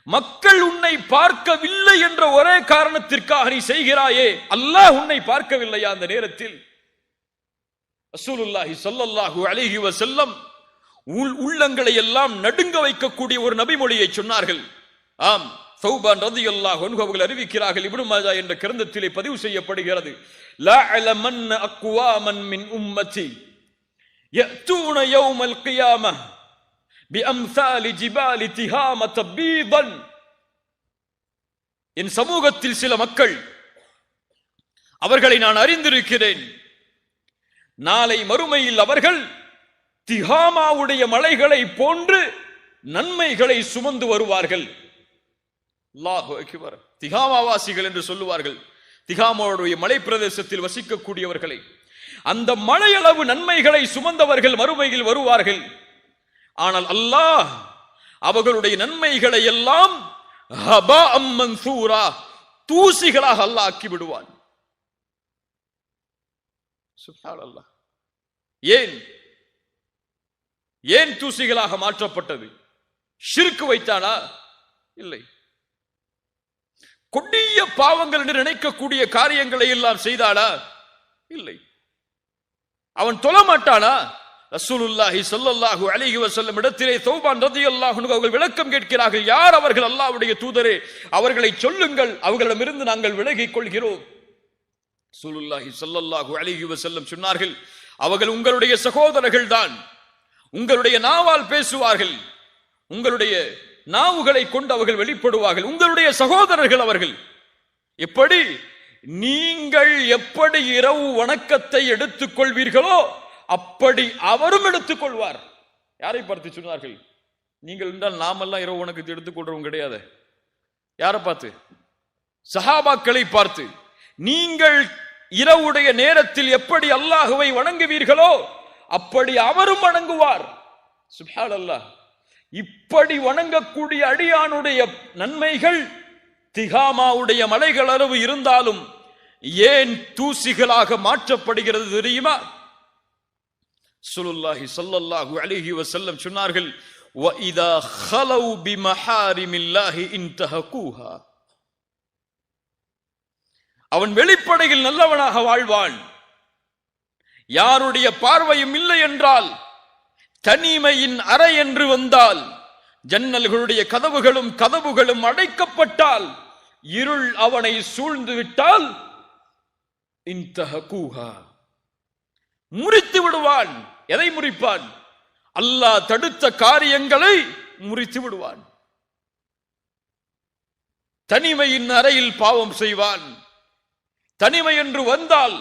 மக்கள் உன்னை பார்க்கவில்லை என்ற ஒரே காரணத்திற்காக நீ செய்கிறாயே, அல்லாஹ் உன்னை பார்க்கவில்லையா? அந்த நேரத்தில் ரசூலுல்லாஹி ஸல்லல்லாஹு அலைஹி வஸல்லம் உள்ளங்களை எல்லாம் நடுங்க வைக்கக்கூடிய ஒரு நபிமொழியை சொன்னார்கள். ஆம், சௌபான் ரலியல்லாஹு அன்ஹு அவர்கள் அறிவிக்கிறார்கள். இப்னு மாஜா என்ற கிரந்தத்திலே பதிவு செய்யப்படுகிறது. லா அலமன் அக்வாமன் மின் உம்மதி யஅதூன யௌமல் கியாமஹ் பிஅம்சாலி ஜிபாலி திஹாமத பீதன். என் சமூகத்தில் சில மக்கள், அவர்களை நான் அறிந்திருக்கிறேன், நாளை மறுமையில் அவர்கள் திஹாமாவுடைய மலைகளை போன்று நன்மைகளை சுமந்து வருவார்கள். அல்லாஹு அக்பர். திகாமாவாசிகள் என்று சொல்லுவார்கள். திகாமாவுடைய மலை பிரதேசத்தில் வசிக்கக்கூடியவர்களை, அந்த மலையளவு நன்மைகளை சுமந்தவர்கள் மறுமையில் வருவார்கள். ஆனால் அல்லாஹ் அவர்களுடைய நன்மைகளை எல்லாம் ஹபாஅம் மன்சூரா, தூசிகளாக அல்லாஹ் ஆக்கி விடுவான். சுப்ஹானல்லாஹ். ஏன் தூசிகளாக மாற்றப்பட்டது? ஷிர்க் வைத்தானா? இல்லை. கொடிய பாவங்கள் என்று நினைக்கக்கூடிய காரியங்களை எல்லாம் செய்தானா? இல்லை. அவன் தொழமாட்டானா? ரசூலுல்லாஹி ஸல்லல்லாஹு அலைஹி வஸல்லம் இடத்திலே தௌபான் ரலியல்லாஹு அன்ஹு அவர்கள் விளக்கம் கேட்கிறார்கள். யார் அவர்கள்? அல்லாஹ்வுடைய தூதரே, அவர்களை சொல்லுங்கள், அவர்களிடமிருந்து நாங்கள் விலகிக் கொள்கிறோம். ரசூலுல்லாஹி ஸல்லல்லாஹு அலைஹி வஸல்லம் சொன்னார்கள், அவர்கள் உங்களுடைய சகோதரர்கள் தான். உங்களுடைய நாவால் பேசுவார்கள், உங்களுடைய நாவுகளை கொண்டு அவர்கள் வெளிப்படுவார்கள். உங்களுடைய சகோதரர்கள் அவர்கள். எப்படி? நீங்கள் எப்படி இரவு வணக்கத்தை எடுத்துக் கொள்வீர்களோ அப்படி அவரும் எடுத்துக் கொள்வார். யாரை பார்த்து சொன்னார்கள்? நீங்கள் என்றால் நாமெல்லாம் இரவு வணக்கத்தை எடுத்துக்கொள்றவங்க கிடையாது. யாரை பார்த்து? சஹாபாக்களை பார்த்து. நீங்கள் இரவுடைய நேரத்தில் எப்படி அல்லாஹுவை வணங்குவீர்களோ அப்படி அவரும் வணங்குவார். சுப்ஹானல்லாஹ். இப்படி வணங்கக்கூடிய அடியானுடைய நன்மைகள் திகாமாவுடைய மலைகள் அளவு இருந்தாலும் ஏன் தூசிகளாக மாற்றப்படுகிறது தெரியுமா? ரசூலுல்லாஹி ஸல்லல்லாஹு அலைஹி வஸல்லம் சொன்னார்கள், வஇதா خلوا بمحارم الله انتهكوها. அவன் வெளிப்படையில் நல்லவனாக வாழ்வான். யாருடைய பார்வையும் இல்லை என்றால், தனிமையின் அறை என்று வந்தால், ஜன்னல்களுடைய கதவுகளும் அடைக்கப்பட்டால், இருள் அவனை சூழ்ந்து விட்டால், இன்தஹகூஹா, முறித்து விடுவான். எதை முறிப்பான்? அல்லாஹ் தடுத்த காரியங்களை முறித்து விடுவான். தனிமையின் அறையில் பாவம் செய்வான். தனிமை என்று வந்தால்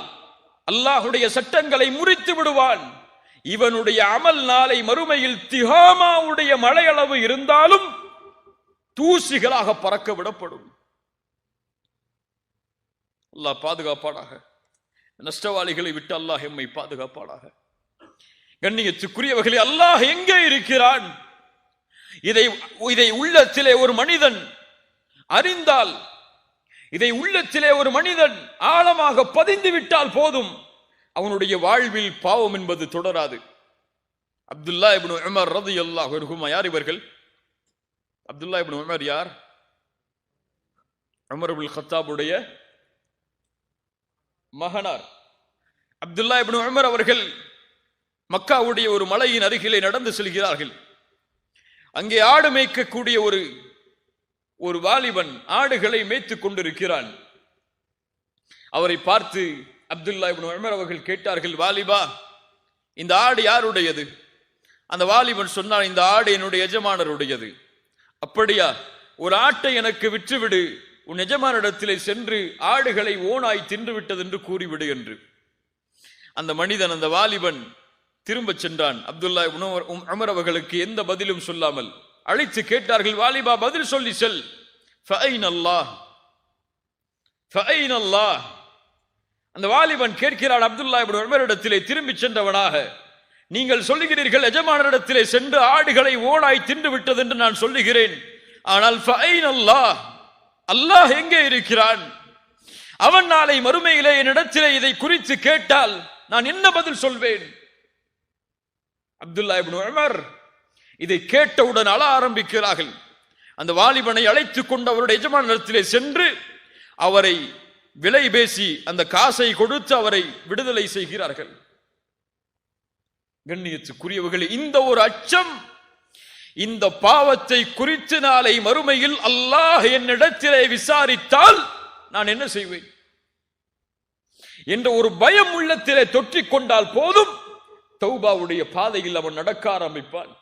அல்லாஹுடைய சட்டங்களை முறித்து விடுவான். இவனுடைய அமல் நாளை மறுமையில் திகாமாவுடைய மழையளவு இருந்தாலும் தூசிகளாக பறக்க விடப்படும். அல்லாஹ் பாதுகாப்பானாக. நஷ்டவாளிகளை விட்டு அல்லாஹ் எம்மை பாதுகாப்பானாக. கண்ணியத்துக்குரியவர்களே, அல்லாஹ் எங்கே இருக்கிறான்? இதை உள்ளத்திலே ஒரு மனிதன் அறிந்தால், இதை உள்ளத்திலே ஒரு மனிதன் ஆழமாக பதிந்து விட்டால் போதும், அவனுடைய வாழ்வில் பாவம் என்பது தொடராது. அப்துல்லா இப்னு உமர் ரலியல்லாஹு அன்ஹுமா. யார் இவர்கள்? அப்துல்லா இப்னு உமர் யார்? உமர் இப்னுல் கத்தாபுடைய மகனார். அப்துல்லா இப்னு உமர் அவர்கள் மக்காவுடைய ஒரு மலையின் அருகிலே நடந்து செல்கிறார்கள். அங்கே ஆடு மேய்க்கக்கூடிய ஒரு வாலிபன் ஆடுகளை மேய்த்துக் கொண்டிருக்கிறான். அவரை பார்த்து அப்துல்லா இப்னு உமர் அவர்கள் கேட்டார்கள், வாலிபா, இந்த ஆடு யாருடையது? அந்த வாலிபன் சொன்னான், இந்த ஆடு என்னுடைய எஜமானருடையது. அப்படியா? ஒரு ஆட்டை எனக்கு விற்றுவிடு, உன் எஜமானிடத்திலே சென்று ஆடுகளை ஓனாய் தின்று விட்டது என்று கூறிவிடு என்று. அந்த மனிதன், அந்த வாலிபன் திரும்ப சென்றான். அப்துல்லா இப்னு உமர் அவர்களுக்கு எந்த பதிலும் சொல்லாமல் அழைத்து கேட்டார்கள், வாலிபா, பதில் சொல்லி செல். ஃபஐன அல்லாஹ், ஃபஐன அல்லாஹ். அந்த வாலிபன் கேட்கிறான் அப்துல்லா இப்னு உமரிடத்திலே திரும்பி சென்றவனாக, நீங்கள் சொல்லுகிறீர்கள் எஜமானரிடத்திலே சென்று ஆடுகளை ஓனாய் தின்று விட்டது என்று நான் சொல்லுகிறேன். ஆனால் ஃபஐன அல்லாஹ், அல்லாஹ் எங்கே இருக்கிறான்? அவன் நாளை மறுமையிலே என்னிடத்திலே இதை குறித்து கேட்டால் நான் என்ன பதில் சொல்வேன்? அப்துல்லா இப்னு உமர் இதை கேட்டவுடன் அழ ஆரம்பிக்கிறார்கள். அந்த வாலிபனை அழைத்துக் கொண்டு அவருடைய எஜமானரிடத்திலே சென்று அவரை விலை பேசி அந்த காசை கொடுத்து அவரை விடுதலை செய்கிறார்கள். கண்ணியத்துக்குரியவர்களே, இந்த ஒரு அச்சம், இந்த பாவத்தை குறித்து நாளை மறுமையில் அல்லாஹ் என்னிடத்திலே விசாரித்தால் நான் என்ன செய்வேன் என்ற ஒரு பயம் உள்ளத்திலே தொற்றிக் கொண்டால் போதும், தௌபாவுடைய பாதையில் அவன் நடக்க ஆரம்பிப்பான்.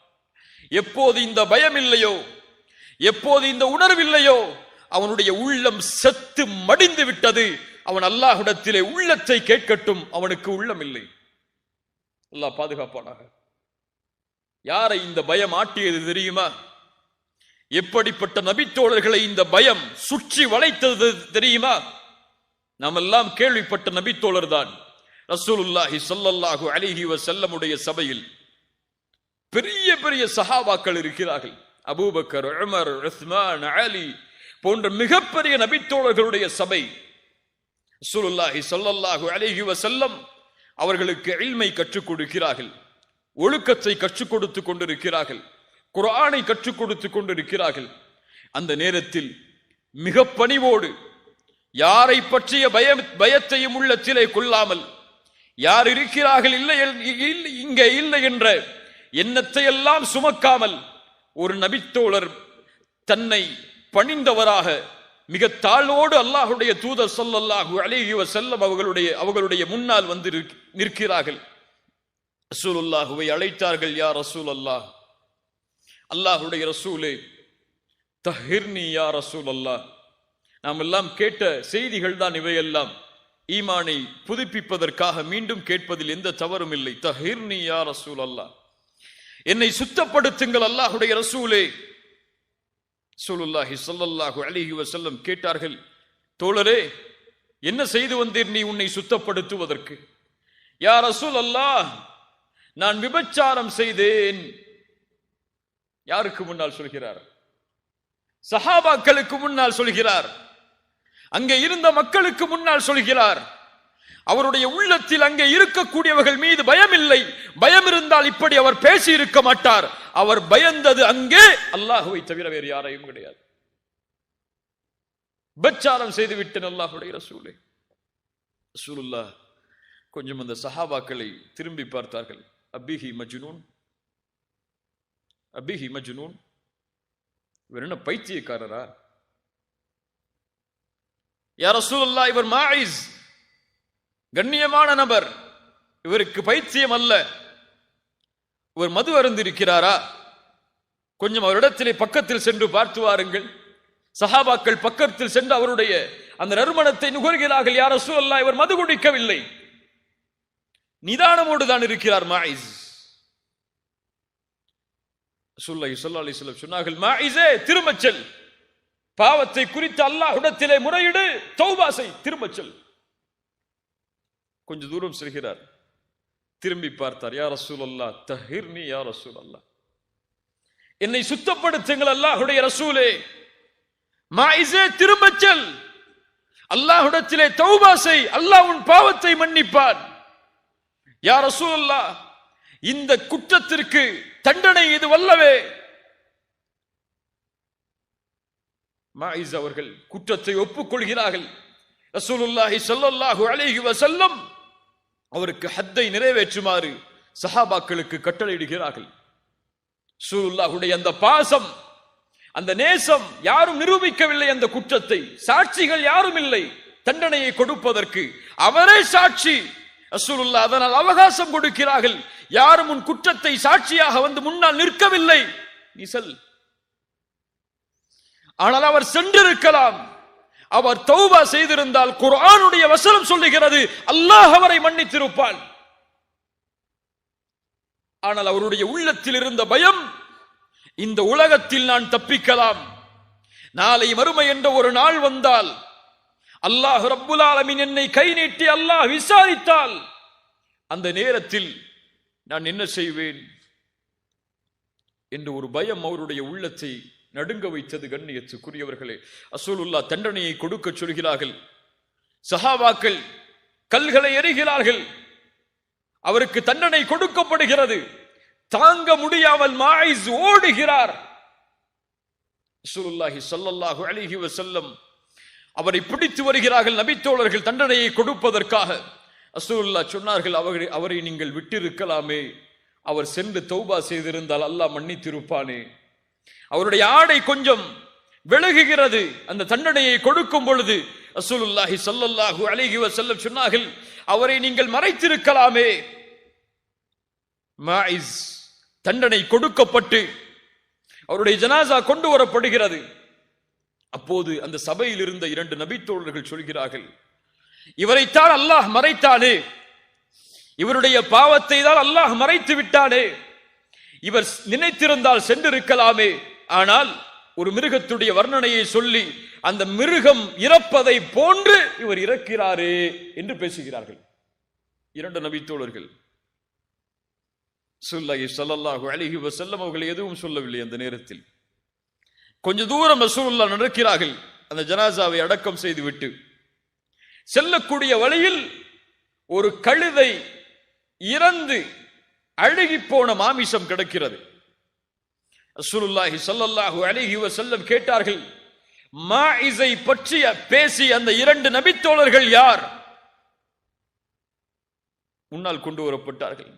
எப்போது இந்த பயம் இல்லையோ, எப்போது இந்த உணர்வில்லையோ, அவனுடைய உள்ளம் செத்து மடிந்து விட்டது. அவன் அல்லாஹ்விடத்திலே உள்ளத்தை கேட்கட்டும், அவனுக்கு உள்ளம் இல்லை. அல்லாஹ் பாதுகாப்பானாக. யாரை இந்த பயம் ஆட்டியது தெரியுமா? எப்படிப்பட்ட நபித்தோழர்களை இந்த பயம் சுற்றி வளைத்தது தெரியுமா? நாம் எல்லாம் கேள்விப்பட்ட நபித்தோழர் தான் ரசூலுல்லாஹி ஸல்லல்லாஹு அலைஹி வஸல்லமுடைய சபையில் பெரிய பெரிய சஹாபாக்கள் இருக்கிறார்கள். அபூபக்கர், உமர், உஸ்மான், அலி போன்ற மிகப்பெரிய நபித்தோழர்களுடைய சபை. ரசூலுல்லாஹி ஸல்லல்லாஹு அலைஹி வஸல்லம் அவர்களுக்கு இல்மை கற்றுக் கொடுக்கிறார்கள், ஒழுக்கத்தை கற்றுக் கொடுத்து கொண்டிருக்கிறார்கள், குர்ஆனை கற்றுக் கொடுத்து கொண்டிருக்கிறார்கள். அந்த நேரத்தில் மிக பணிவோடு யாரை பற்றிய பயத்தையும் உள்ளத்திலே கொள்ளாமல், யார் இருக்கிறார்கள் இங்கே இல்லை என்ற எண்ணத்தை எல்லாம் சுமக்காமல், ஒரு நபித்தோழர் தன்னை பணிந்தவராக மிக தாழ்வோடு அல்லாஹ்வுடைய தூதர் ஸல்லல்லாஹு அலைஹி வஸல்லம் அவர்களுடைய முன்னால் வந்து நிற்கிறார்கள். ரசூலுல்லாஹுவை அழைத்தார்கள். யா ரசூலல்லாஹ், அல்லாஹ்வுடைய ரசூலே, தஹிர்னி யா ரசூலல்லாஹ். நாம் எல்லாம் கேட்ட செய்திகள் தான் இவையெல்லாம். ஈமானை புதுப்பிப்பதற்காக மீண்டும் கேட்பதில் எந்த தவறும் இல்லை. தஹிர்னி யா ரசூலல்லாஹ், என்னை சுத்தப்படுத்துங்கள் அல்லாஹ்வுடைய ரசூலே. ரசூலுல்லாஹி ஸல்லல்லாஹு அலைஹி வஸல்லம் கேட்டார்கள், தோழரே, என்ன செய்து வந்தீர் நீ உன்னை சுத்தப்படுத்துவதற்கு? யா ரசூலல்லாஹ், நான் விபச்சாரம் செய்தேன். யாருக்கு முன்னால் சொல்கிறார்? சஹாபாக்களுக்கு முன்னால் சொல்கிறார். அங்கே இருந்த மக்களுக்கு முன்னால் சொல்கிறார். அவருடைய உள்ளத்தில் அங்கே இருக்கக்கூடியவர்கள் மீது பயம் இல்லை. பயம் இருந்தால் இப்படி அவர் பேசி இருக்க மாட்டார். அவர் பயந்தது அங்கே அல்லாஹ்வை தவிர வேறு யாரையும் கிடையாது. விபச்சாரம் செய்து விட்டேன் அல்லாஹ்வுடைய ரசூலே. ரசூலுல்லாஹ் கொஞ்சம் அந்த சஹாபாக்களை திரும்பி பார்த்தார்கள். அபிஹி மஜ்னூன், அபிஹி மஜ்னூன், இவர் என்ன பைத்தியக்காரரா? யா ரசூலுல்லாஹ், இவர் மாயிஸ், கண்ணியமான நபர், இவருக்கு பைத்தியம் அல்ல. இவர் மது அருந்திருக்கிறாரா? கொஞ்சம் அவரிடத்திலே பக்கத்தில் சென்று பார்த்து வாருங்கள். சஹாபாக்கள் பக்கத்தில் சென்று அவருடைய அந்த நறுமணத்தை நுகர்கிறார்கள். யா ரசூலல்லாஹ், இவர் மது குடிக்கவில்லை, நிதானமோடு தான் இருக்கிறார் மாயிஸ். ரசூலுல்லாஹி ஸல்லல்லாஹு அலைஹி வஸல்லம் சொன்னார்கள், மாயிஸே, திரும்பச் செல், பாவத்தை குறித்து அல்லாஹ்விடத்திலே முறையிடு, தௌபா செய், திரும்பச் செல். கொஞ்ச தூரம் செல்கிறார், திரும்பி பார்த்தார். யா ரசூலல்லாஹ், தஹிர்னி யா ரசூலல்லாஹ், என்னை சுத்தப்படுத்துங்கள் அல்லாஹ்வுடைய ரசூலே. மாயிஸே, திரும்பச் செல், அல்லாஹ்விடத்திலே தௌபா செய், அல்லாஹ் உன் பாவத்தை மன்னிப்பான். யா ரசூலல்லாஹ், இந்த குற்றத்திற்கு தண்டனை இது வல்லவே. மாயிஸ் அவர்கள் குற்றத்தை ஒப்புக்கொள்கிறார்கள். ரசூலுல்லாஹி ஸல்லல்லாஹு அலைஹி வஸல்லம் அவருக்கு ஹத்தை நிறைவேற்றுமாறு சஹாபாக்களுக்கு கட்டளையிடுகிறார்கள். ரசூலுல்லாஹுடைய அந்த பாசம், அந்த நேசம் யாரும் நிரூபிக்கவில்லை. அந்த குற்றத்தை சாட்சிகள் யாரும் இல்லை தண்டனையை கொடுப்பதற்கு, அவரே சாட்சி. ரசூலுல்லாஹ் அதனால் அவகாசம் கொடுக்கிறார்கள். யாரும் உன் குற்றத்தை சாட்சியாக வந்து முன்னால் நிற்கவில்லை, நீ செல். ஆனால் அவர் சென்றிருக்கலாம். அவர் தௌபா செய்திருந்தால் குர்ஆனுடைய வசனம் சொல்லுகிறது, அல்லாஹ் அவரை மன்னித்திருப்பான். ஆனால் அவருடைய உள்ளத்தில் இருந்த பயம், இந்த உலகத்தில் நான் தப்பிக்கலாம், நாளை மறுமை என்ற ஒரு நாள் வந்தால், அல்லாஹ் ரப்புல் ஆலமீன் என்னை கை நீட்டி அல்லாஹ் விசாரித்தால், அந்த நேரத்தில் நான் என்ன செய்வேன் என்று ஒரு பயம் அவருடைய உள்ளத்தை நடுங்க வைத்தது. கண்ணியத்துக்குரியவர்களே, ரசூலுல்லாஹ் தண்டனையை கொடுக்க சொல்கிறார்கள். சஹாபாக்கள் கல்களை எறிகிறார்கள். அவருக்கு தண்டனை கொடுக்கப்படுகிறது. தாங்க முடியாமல் மாயிஸ் ஓடுகிறார். ரசூலுல்லாஹி ஸல்லல்லாஹு அலைஹி வஸல்லம் அவரை பிடித்து வருகிறார்கள் நபித்தோழர்கள் தண்டனையை கொடுப்பதற்காக. ரசூலுல்லாஹ் சொன்னார்கள், அவரை நீங்கள் விட்டிருக்கலாமே, அவர் சென்று தௌபா செய்திருந்தால் அல்லாஹ் மன்னித்திருப்பானே. அவருடைய ஆடை கொஞ்சம் விலகுகிறது. அந்த தண்டனையை கொடுக்கும் பொழுது ரசூலுல்லாஹி ஸல்லல்லாஹு அலைஹி வஸல்லம் சொன்னார்கள், அவரை நீங்கள் மறைத்திருக்கலாமே. மாயிஸ் தண்டனை கொடுக்கப்பட்டு அவருடைய ஜனாசா கொண்டு வரப்படுகிறது. அப்போது அந்த சபையில் இருந்த 2 நபித்தோழர்கள் சொல்கிறார்கள், இவரைத்தான் அல்லாஹ் மறைத்தானே, இவருடைய பாவத்தை தான் அல்லாஹ் மறைத்து விட்டானே, இவர் நினைத்திருந்தால் சென்றிருக்கலாமே. ஆனால் ஒரு மிருகத்துடைய வர்ணனையை சொல்லி அந்த மிருகம் இறப்பதை போன்று இவர் இறக்கிறாரே என்று பேசுகிறார்கள் இரண்டு நபித்தோழர்கள். ஸல்லல்லாஹு அலைஹி வஸல்லம் அவர்கள் எதுவும் சொல்லவில்லை. அந்த நேரத்தில் கொஞ்ச தூரம் ரசூலுல்லாஹ் நடக்கிறார்கள். அந்த ஜனாசாவை அடக்கம் செய்துவிட்டு செல்லக்கூடிய வழியில் ஒரு கழுதை இறந்து அழுகி போன மாமிசம் கிடக்கிறது. ரசூலுல்லாஹி ஸல்லல்லாஹு அலைஹி வஸல்லம் கேட்டார்கள், மாஇஸை பற்றி பேசி அந்த இரண்டு நபித்தோழர்கள் யார்? முன்னால் கொண்டு வரப்பட்டார்கள்.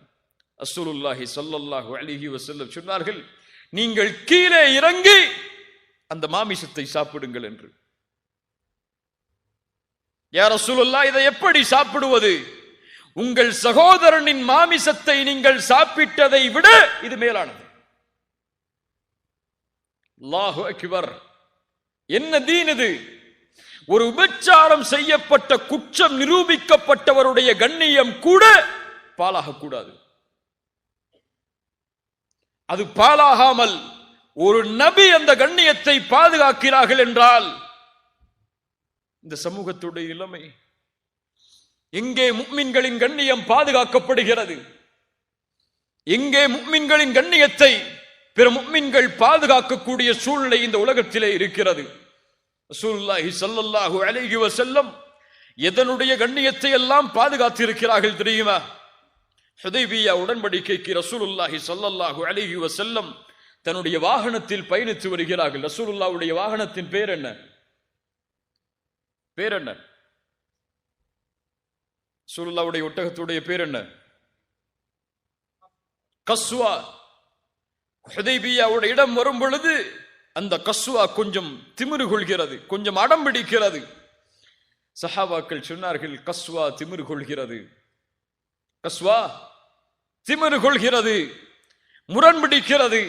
ரசூலுல்லாஹி ஸல்லல்லாஹு அலைஹி வஸல்லம் சொன்னார்கள், நீங்கள் கீழே இறங்கி அந்த மாமிசத்தை சாப்பிடுங்கள் என்று. யா ரசூலுல்லாஹ், இதை எப்படி சாப்பிடுவது? உங்கள் சகோதரனின் மாமிசத்தை நீங்கள் சாப்பிட்டதை விட இது மேலானது. அல்லாஹு அக்பர். என்ன தீன் இது? ஒரு விபச்சாரம் செய்யப்பட்ட குற்றம் நிரூபிக்கப்பட்டவருடைய கண்ணியம் கூட பாலாக கூடாது. அது பாலாகாமல் ஒரு நபி அந்த கண்ணியத்தை பாதுகாக்கிறார்கள் என்றால் இந்த சமூகத்துடைய நிலைமை எங்கே முஃமின்களின் கண்ணியம் பாதுகாக்கப்படுகிறது? எங்கே முஃமின்களின் கண்ணியத்தை பிற முஃமின்கள் பாதுகாக்கக்கூடிய சூழ்நிலை இந்த உலகத்திலே இருக்கிறது? ரசூலுல்லாஹி ஸல்லல்லாஹு அலைஹி வஸல்லம் எதனுடைய கண்ணியத்தை எல்லாம் பாதுகாத்து இருக்கிறார்கள் தெரியுமா? ஹுதைபியா உடன்படிக்கைக்கு ரசூலுல்லாஹி ஸல்லல்லாஹு அலைஹி வஸல்லம் தன்னுடைய வாகனத்தில் பயணித்து வருகிறார்கள். ரசூலுல்லாஹ்வுடைய வாகனத்தின் பேர் என்ன? பேர் என்ன? ரசூலுல்லாஹ்வுடைய ஒட்டகத்துடைய பேர் என்ன? கஸ்வா. ஹுதைபியாவுடைய இடம் வரும் பொழுது அந்த கஸ்வா கொஞ்சம் திமிரு கொள்கிறது, கொஞ்சம் அடம் பிடிக்கிறது. சஹாபாக்கள் சொன்னார்கள், கஸ்வா திமிரு கொள்கிறது, கஸ்வா திமிரு கொள்கிறது, முரண்பிடிக்கிறது.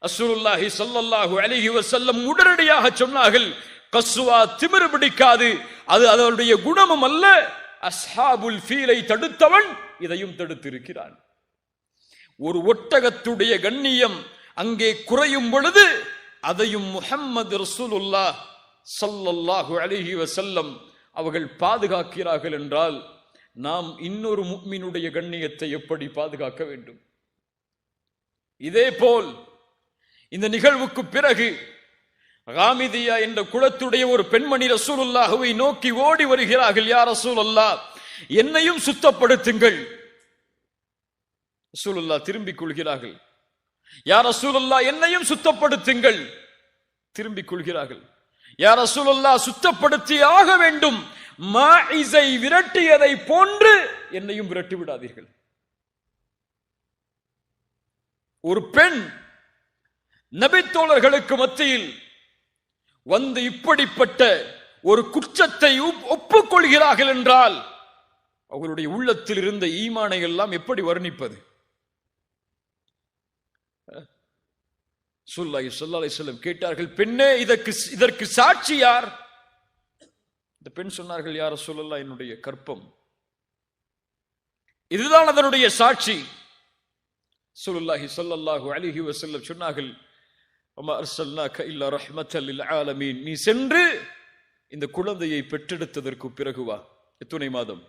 ரசூலுல்லாஹி ஸல்லல்லாஹு அலைஹி வஸல்லம் உடனடியாக சொன்னார்கள், கஸ்வா திமிரு பிடிக்காது, அது அதனுடைய குணமும் அல்ல. அஸ்ஹாபுல் ஃபீலை தடுத்தவன் இதையும் தடுத்திருக்கிறான். ஒரு ஒட்டகத்துடைய கண்ணியம் அங்கே குறையும் பொழுது அதையும் முஹம்மது ரசூலுல்லாஹ் ஸல்லல்லாஹு அலைஹி வஸல்லம் அவர்கள் பாதுகாக்கிறார்கள் என்றால் நாம் இன்னொரு முஃமினுடைய கண்ணியத்தை எப்படி பாதுகாக்க வேண்டும்? இதே போல் இந்த நிகழ்வுக்கு பிறகு காமிதியா என்ற குலத்துடைய ஒரு பெண்மணி ரசூலுல்லாஹ்வை நோக்கி ஓடி வருகிறார்கள். யா ரசூலல்லாஹ், என்னையும் சுத்தப்படுத்துங்கள். ரசூலுல்லாஹ் திரும்பிக் கொள்கிறார்கள். யா ரசூலுல்லாஹ், என்னையும் சுத்தப்படுத்துங்கள். திரும்பிக் கொள்கிறார்கள். யா ரசூலுல்லாஹ், சுத்தப்படுத்தி ஆக வேண்டும். மாஇஸை விரட்டியதை போன்று என்னையும் விரட்டி விடாதீர்கள். ஒரு பெண் நபித்தோழர்களுக்கு மத்தியில் வந்து இப்படிப்பட்ட ஒரு குற்றத்தை ஒப்புக்கொள்கிறார்கள் என்றால் அவர்களுடைய உள்ளத்தில் இருந்த ஈமானை எல்லாம் எப்படி வர்ணிப்பது? ஸல்லல்லாஹு அலைஹி வஸல்லம் கேட்டார்கள், பெண்ணே, இதற்கு சாட்சி யார்? இந்த பெண் சொன்னார்கள், யா ரசூலல்லாஹ், என்னுடைய கற்பம், இதுதான் அதனுடைய சாட்சி. ஸல்லல்லாஹு அலைஹி வஸல்லம் சொன்னார்கள், வமா அர்ஸல்னாக இல்லா ரஹ்மத்தல் லில் ஆலமீன். நீ சென்று இந்த குழந்தையை பெற்றெடுத்ததற்கு பிறகு வா. எத்துணை மாதம்?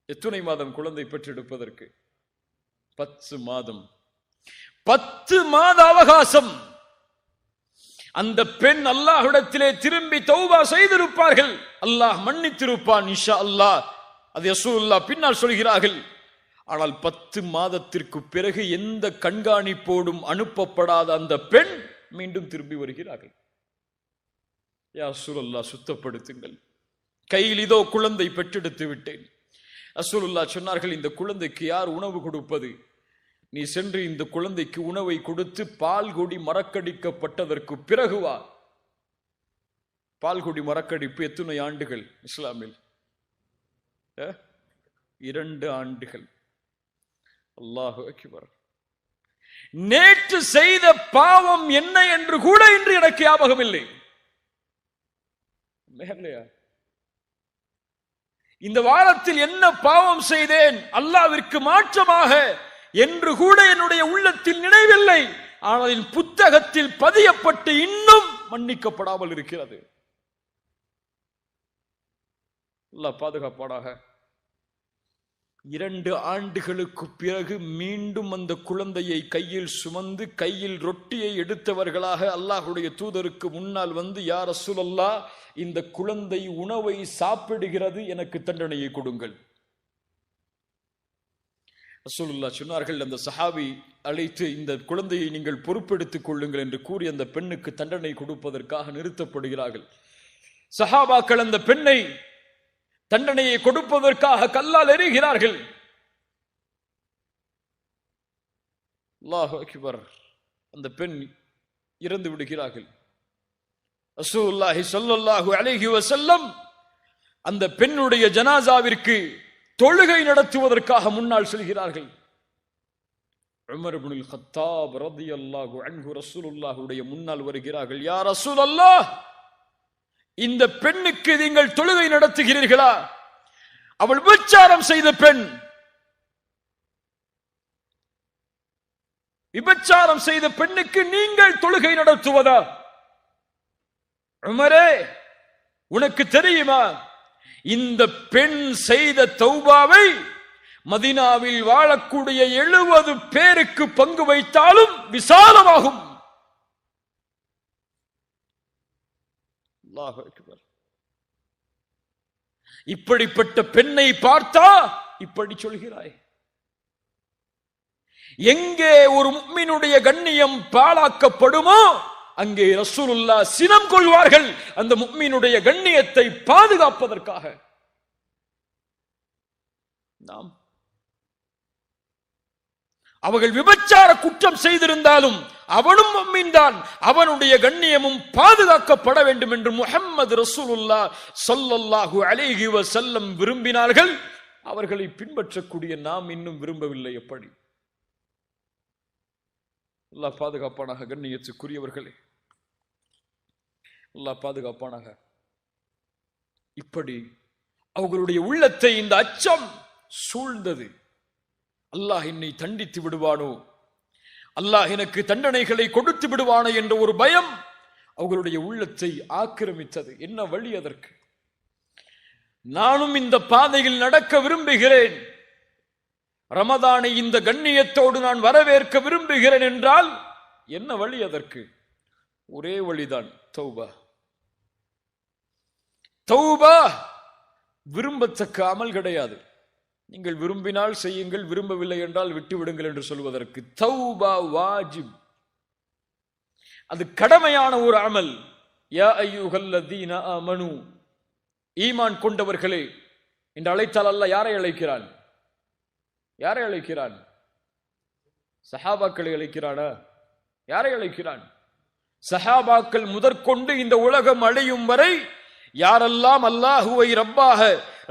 எத்துணை மாதம் குழந்தை பெற்றெடுப்பதற்கு? 10 மாதம். 10 மாத அவகாசம். அந்த பெண் அல்லாஹ்விடத்திலே திரும்பி தௌபா செய்திருப்பார்கள், அல்லாஹ் மன்னித்திருப்பான் இன்ஷா அல்லாஹ். அது ரசூலுல்லாஹ் பின்னால் சொல்கிறார்கள். ஆனால் 10 மாதத்திற்கு பிறகு எந்த கண்காணிப்போடும் அனுப்பப்படாத அந்த பெண் மீண்டும் திரும்பி வருகிறார்கள். யா ரசூலுல்லாஹ், சுத்தப்படுத்துங்கள், கையில் இதோ குழந்தை பெற்றெடுத்து விட்டேன். ரசூலுல்லாஹ் சொன்னார்கள், இந்த குழந்தைக்கு யார் உணவு கொடுப்பது? நீ சென்று இந்த குழந்தைக்கு உணவை கொடுத்து பால்குடி மறக்கடிக்கப்பட்டதற்கு பிறகு வா. பால்குடி மறக்கடிப்பு எத்தனை ஆண்டுகள் இஸ்லாமில்? 2 ஆண்டுகள். அல்லாஹு அக்பர். நேற்று செய்த பாவம் என்ன என்று கூட இன்று எனக்கு ஞாபகம் இல்லை. இந்த வாரத்தில் என்ன பாவம் செய்தேன் அல்லாஹ்விற்கு மாற்றமாக என்று கூட என்னுடைய உள்ளத்தில் நினைவில்லை. ஆனால் என் புத்தக புத்தகத்தில் பதியப்பட்டு இன்னும் மன்னிக்கப்படாமல் இருக்கிறது. அல்லாஹ் பாதுகாப்பானாக. 2 ஆண்டுகளுக்கு பிறகு மீண்டும் அந்த குழந்தையை கையில் சுமந்து கையில் ரொட்டியை எடுத்தவர்களாக அல்லாஹ்வுடைய தூதருக்கு முன்னால் வந்து, யா ரசூலல்லாஹ், இந்த குழந்தை உணவை சாப்பிடுகிறது, எனக்கு தண்டனையை கொடுங்கள். ரசூலுல்லாஹ் சொன்னார்கள், அந்த சஹாபி அழைத்து, இந்த குழந்தையை நீங்கள் பொறுப்பெடுத்துக் கொள்ளுங்கள் என்று கூறி அந்த பெண்ணுக்கு தண்டனை கொடுப்பதற்காக நிறுத்தப்படுகிறார்கள். சஹாபாக்கள் அந்த பெண்ணை தண்டனையை கொடுப்பதற்காக கல்லால் எறிகிறார்கள். அல்லாஹு அக்பர். அந்த பெண் இறந்து விடுகிறார்கள். ரசூலுல்லாஹி ஸல்லல்லாஹு அலைஹி வஸல்லம் அந்த பெண்ணுடைய ஜனாசாவிற்கு தொழுகை நடத்துவதற்காக முன்னால் செல்கிறார்கள். உமர் இப்னுல் கத்தாப் ரலியல்லாஹு அன்ஹு ரசூலுல்லாஹுடைய முன்னால் வருகிறார்கள். யா ரசூலல்லாஹ், இந்த பெண்ணுக்கு நீங்கள் தொழுகை நடத்துகிறீர்களா? அவள் விபச்சாரம் செய்த பெண். விபச்சாரம் செய்த பெண்ணுக்கு நீங்கள் தொழுகை நடத்துவதா? உமரே, உனக்கு தெரியுமா, இந்த பெண் செய்த தௌபாவை மதீனாவில் வாழக்கூடிய 70 பேருக்கு பங்கு வைத்தாலும் விசாலமாகும். அல்லாஹு அக்பர். இப்படிப்பட்ட பெண்ணை பார்த்தா இப்படி சொல்கிறாய்? எங்கே ஒரு முஃமினுடைய கண்ணியம் பாழாக்கப்படுமோ அங்கே ரசூலுல்லாஹ் சினம் கொள்வார்கள், அந்த முஃமினுடைய கண்ணியத்தை பாதுகாப்பதற்காக. நாம் அவர்கள் விபச்சார குற்றம் செய்திருந்தாலும் அவனும் முஃமின் தான், அவனுடைய கண்ணியமும் பாதுகாக்கப்பட வேண்டும் என்று முஹம்மது ரசூலுல்லாஹ் ஸல்லல்லாஹு அலைஹி வஸல்லம் விரும்பினார்கள். அவர்களை பின்பற்றக்கூடிய நாம் இன்னும் விரும்பவில்லை. எப்படி? அல்லாஹ் பாதுகாப்பானாக. கண்ணியத்துக்குரியவர்களே, அல்லாஹ் பாதுகாப்பானாக. இப்படி அவர்களுடைய உள்ளத்தை இந்த அச்சம் சூழ்ந்தது. அல்லாஹ் என்னை தண்டித்து விடுவானோ, அல்லாஹ் எனக்கு தண்டனைகளை கொடுத்து விடுவானோ என்ற ஒரு பயம் அவர்களுடைய உள்ளத்தை ஆக்கிரமித்தது. என்ன வழி அதற்கு? நானும் இந்த பாதையில் நடக்க விரும்புகிறேன், ரமதானை இந்த கண்ணியத்தோடு நான் வரவேற்க விரும்புகிறேன் என்றால் என்ன வழி அதற்கு? ஒரே வழிதான், தௌபா. தௌபா விரும்பத்தக்க அமல் கிடையாது. நீங்கள் விரும்பினால் செய்யுங்கள், விரும்பவில்லை என்றால் விட்டுவிடுங்கள் என்று சொல்வதற்கு. தௌபா வாஜிப், அது கடமையான ஒரு அமல். யா அய்யுஹல்லதீன ஆமனு, ஈமான் கொண்டவர்களே என்று அழைத்தால் அல்லாஹ் யாரை அழைக்கிறான்? யாரை அழைக்கிறான்? சஹாபாக்களை அழைக்கிறானா? யாரை அழைக்கிறான்? சஹாபாக்கள் முதற்கொண்டு இந்த உலகம் அழியும் வரை யாரெல்லாம் அல்லாஹுவை ரப்பாக,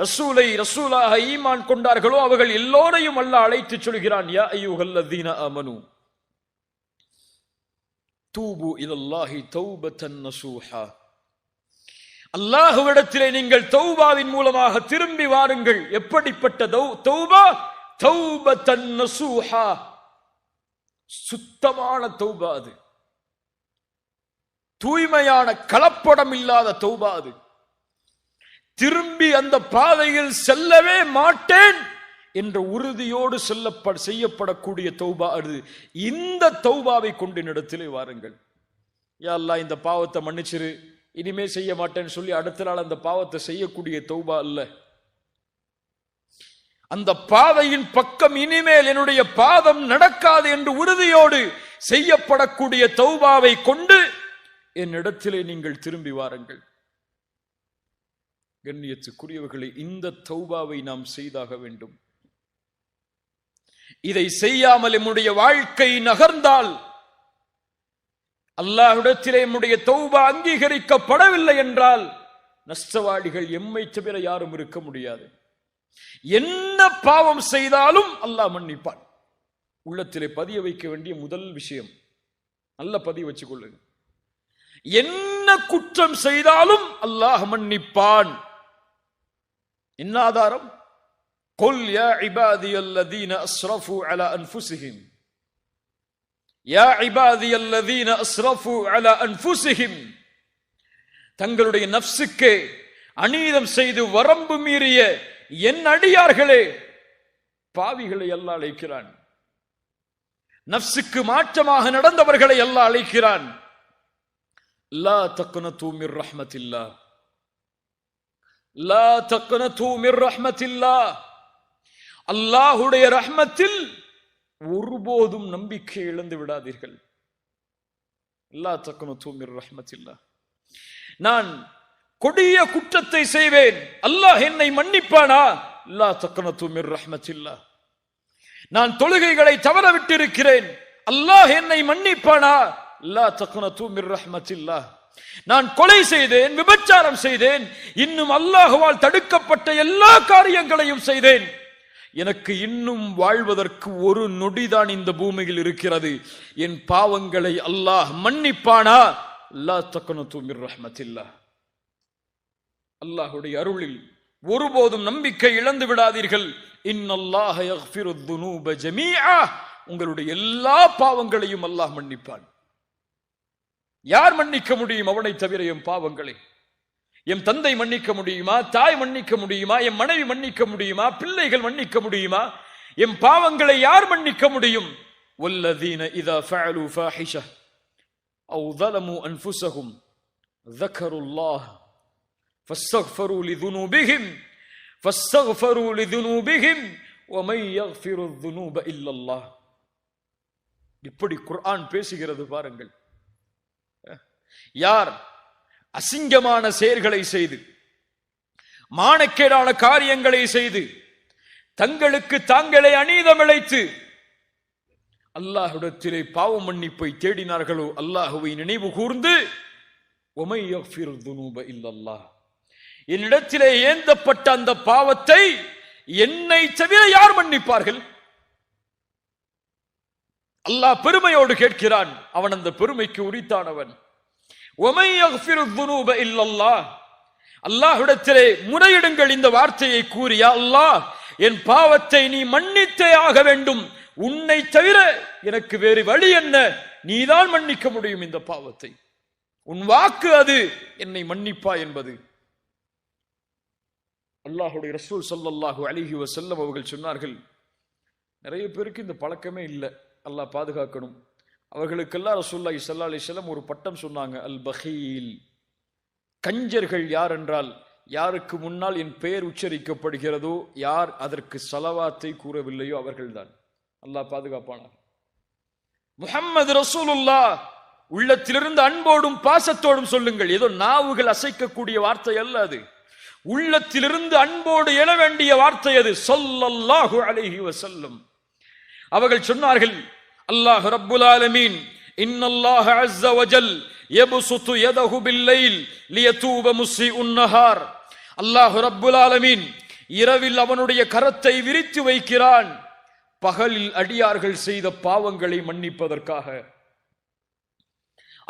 ரசூலை ரசூலாக ஈமான் கொண்டார்களோ அவர்கள் எல்லோரையும் அல்லாஹ் அழைத்து சொல்கிறான், யா அய்யுஹல்லதீன ஆமனு தூபு இலல்லாஹி தௌபத்தன் நசூஹா. அல்லாஹ்விடத்திலே நீங்கள் தௌபாவின் மூலமாக திரும்பி வாருங்கள். எப்படிப்பட்ட தௌபா? தௌபத்தன் நசூஹா, சுத்தமான தௌபா. அது தூய்மையான கலப்படம் இல்லாத தௌபா. அது திரும்பி அந்த பாதையில் செல்லவே மாட்டேன் என்ற உறுதியோடு செய்யப்படக்கூடிய தௌபா அது. இந்த தௌபாவை கொண்டு இடத்திலே வாருங்கள். யா அல்லாஹ், இந்த பாவத்தை மன்னிச்சிரு, இனிமே செய்ய மாட்டேன்னு சொல்லி அடுத்த நாள் அந்த பாவத்தை செய்யக்கூடிய தௌபா அல்ல. அந்த பாதையின் பக்கம் இனிமேல் என்னுடைய பாதம் நடக்காது என்று உறுதியோடு செய்யப்படக்கூடிய தௌபாவை கொண்டு என்னிடத்திலே நீங்கள் திரும்பி வாருங்கள். கண்ணியத்துக்குரியவர்களே, இந்த தௌபாவை நாம் செய்தாக வேண்டும். இதை செய்யாமல் நம்முடைய வாழ்க்கை நகர்ந்தால், அல்லாஹ்விடத்திலே நம்முடைய தௌபா அங்கீகரிக்கப்படவில்லை என்றால் நஷ்டவாளிகள் எம்மை தவிர யாரும் இருக்க முடியாது. என்ன பாவம் செய்தாலும் அல்லாஹ் மன்னிப்பான். உள்ளத்திலே பதிய வைக்க வேண்டிய முதல் விஷயம், நல்ல பதிய வச்சுக் கொள்ளுங்க. என்ன குற்றம் செய்தாலும் அல்லாஹ் மன்னிப்பான். என்ன ஆதாரம்? குல் யா இபாதியல்லதீன அஸ்ரஃபு அலா அன்ஃபுஸிஹிம், யா இபாதியல்லதீன அஸ்ரஃபு அலா அன்ஃபுஸிஹிம், தங்களுடைய நஃப்ஸுக்கு அநீதம் செய்து வரம்பு மீறிய என் அடியார்களே, பாவிகளை அல்லாஹ் அழைக்கிறான். நஃப்ஸுக்கு மாற்றமாக நடந்தவர்களை அல்லாஹ் அழைக்கிறான். லா தக்னது மிர் ரஹ்மத்தில்லாஹ், லா தக்னது மிர் ரஹ்மத்தில்லாஹ், அல்லாஹ்வுடைய ரஹ்மத்தில் ஒருபோதும் நம்பிக்கை இழந்து விடாதீர்கள். லா தக்னது மிர் ரஹ்மத்தில்லாஹ். நான் கொடிய குற்றத்தை செய்வேன், அல்லாஹ் என்னை மன்னிப்பானா? லா தக்னது மிர் ரஹ்மத்தில்லாஹ். நான் தொழுகைகளை தவற விட்டிருக்கிறேன், அல்லாஹ் என்னை மன்னிப்பானா? லா தக்னது மிர் ரஹ்மத்தில்லாஹ். நான் கொலை செய்தேன், விபச்சாரம் செய்தேன், இன்னும் அல்லாஹ்வால் தடுக்கப்பட்ட எல்லா காரியங்களையும் செய்தேன், எனக்கு இன்னும் வாழ்வதற்கு ஒரு நொடிதான் இந்த பூமியில் இருக்கிறது, என் பாவங்களை அல்லாஹ் மன்னிப்பானா? லா தக்னது மிர் ரஹ்மத்தில்லாஹ். அல்லாஹ்வுடைய அருளில் ஒருபோதும் நம்பிக்கை இழந்து விடாதீர்கள். இன்னல்லாஹ யக்ஃபிரு ذுனூப ஜமீஆ, உங்களுடைய எல்லா பாவங்களையும் அல்லாஹ் மன்னிப்பான். யார் மன்னிக்க முடியும் அவனை தவிர என் பாவங்களை? என் தந்தை மன்னிக்க முடியுமா? தாய் மன்னிக்க முடியுமா? என் மனைவி மன்னிக்க முடியுமா? பிள்ளைகள் மன்னிக்க முடியுமா? என் பாவங்களை யார் மன்னிக்க முடியும்? வல்லதீன இதா ஃபஅலு ஃபாஹிஷா அவ் ظلموا انفسهم ذكروا الله فاستغفروا لذنوبهم ومن يغفر الذنوب الا الله. இப்படி குர்ஆன் பேசுகிறது பாருங்கள். யார் அசிங்கமான செயல்களை செய்து, மானக்கேடான காரியங்களை செய்து, தங்களுக்கு தாங்களே அநீதம் இழைத்து அல்லாஹ்விடத்திலே பாவ மன்னிப்பை தேடினார்களோ, அல்லாஹ்வை நினைவு கூர்ந்து وَمَن يَغْفِرُ الذُّنُوبَ إِلَّا اللَّهُ, என்னிடத்திலே ஏந்தப்பட்ட அந்த பாவத்தை என்னை தவிர யார் மன்னிப்பார்கள்? அல்லாஹ் பெருமையோடு கேட்கிறான். அவன் அந்த பெருமைக்கு உரித்தானவன். وَمَن يَغْفِرُ الذُّنُوبَ إِلَّا اللَّهُ, அல்லாஹ்விடத்திலே முறையிடுங்கள் இந்த வார்த்தையை கூறி, யா அல்லாஹ், என் பாவத்தை நீ மன்னித்தே ஆக வேண்டும், உன்னை தவிர எனக்கு வேறு வழி என்ன? நீதான் மன்னிக்க முடியும் இந்த பாவத்தை, உன் வாக்கு அது என்னை மன்னிப்பா என்பது. அல்லாஹ்வுடைய ரசூல் ஸல்லல்லாஹு அலைஹி வஸல்லம் அவர்கள் சொன்னார்கள், நிறைய பேருக்கு இந்த பழக்கமே இல்லை, அல்லாஹ் பாதுகாக்கணும். அவர்களுக்கெல்லாம் ரசூலுல்லாஹி ஸல்லல்லாஹு அலைஹி வஸல்லம் ஒரு பட்டம் சொன்னாங்க, அல் பகீல். கஞ்சர்கள் யார் என்றால், யாருக்கு முன்னால் என் பெயர் உச்சரிக்கப்படுகிறதோ, யார் அதற்கு ஸலவாத்தை கூறவில்லையோ அவர்கள்தான். அல்லாஹ் பாதுகாப்பானார். முஹம்மது ரசூலுல்லாஹ் உள்ளத்திலிருந்து அன்போடும் பாசத்தோடும் சொல்லுங்கள். ஏதோ நாவுகள் அசைக்கக்கூடிய வார்த்தை அல்ல அது, உள்ளத்திலிருந்து அன்போடு எழ வேண்டிய வார்த்தை அது. ஸல்லல்லாஹு அலைஹி வஸல்லம் அவர்கள் சொன்னார்கள், அல்லாஹ் ரப்புல் ஆலமீன் இன்னல்லாஹ அஸ்ஸ வஜல் யப்சுத்து யதஹு பில்லைல் லியதூப முஸ்ஸிஉன் நஹார். அல்லாஹ் ரப்புல் ஆலமீன் இரவில் அவனுடைய கரத்தை விரித்து வைக்கிறான், பகலில் அடியார்கள் செய்த பாவங்களை மன்னிப்பதற்காக.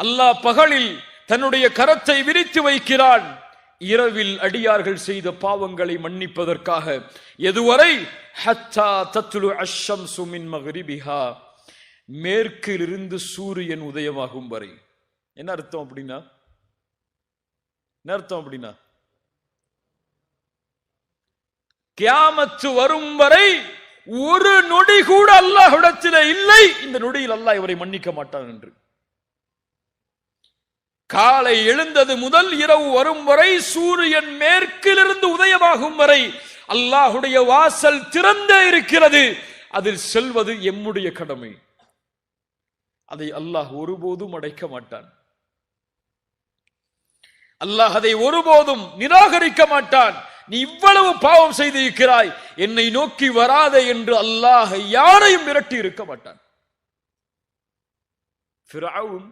அல்லாஹ் பகலில் தன்னுடைய கரத்தை விரித்து வைக்கிறான், இரவில் அடியார்கள் செய்த பாவங்களை மன்னிப்பதற்காக. எதுவரை? ஹத்தா தத்லு அஷ்ஷம்சு மின் மக்ரிபிஹா, மேற்கிலிருந்து சூரியன் உதயமாகும் வரை. என்ன அர்த்தம் அப்படின்னா? கியாமத்து வரும் வரை ஒரு நொடி கூட அல்லாஹ்விடத்திலே இல்லை, இந்த நொடியில் அல்லாஹ் இவரை மன்னிக்க மாட்டான் என்று. காலை எழுந்தது முதல் இரவு வரும் வரை, சூரியன் மேற்கிலிருந்து உதயமாகும் வரை அல்லாஹ்வுடைய வாசல் திறந்தே இருக்கிறது. அதில் செல்வது எம்முடைய கடமை. அதை அல்லாஹ் ஒருபோதும் அடைக்க மாட்டான். அல்லாஹ் அதை ஒருபோதும் நிராகரிக்க மாட்டான். நீ இவ்வளவு பாவம் செய்திருக்கிறாய், என்னை நோக்கி வராதே என்று அல்லாஹ் யாரையும் விரட்டி இருக்க மாட்டான். ஃபிரௌன்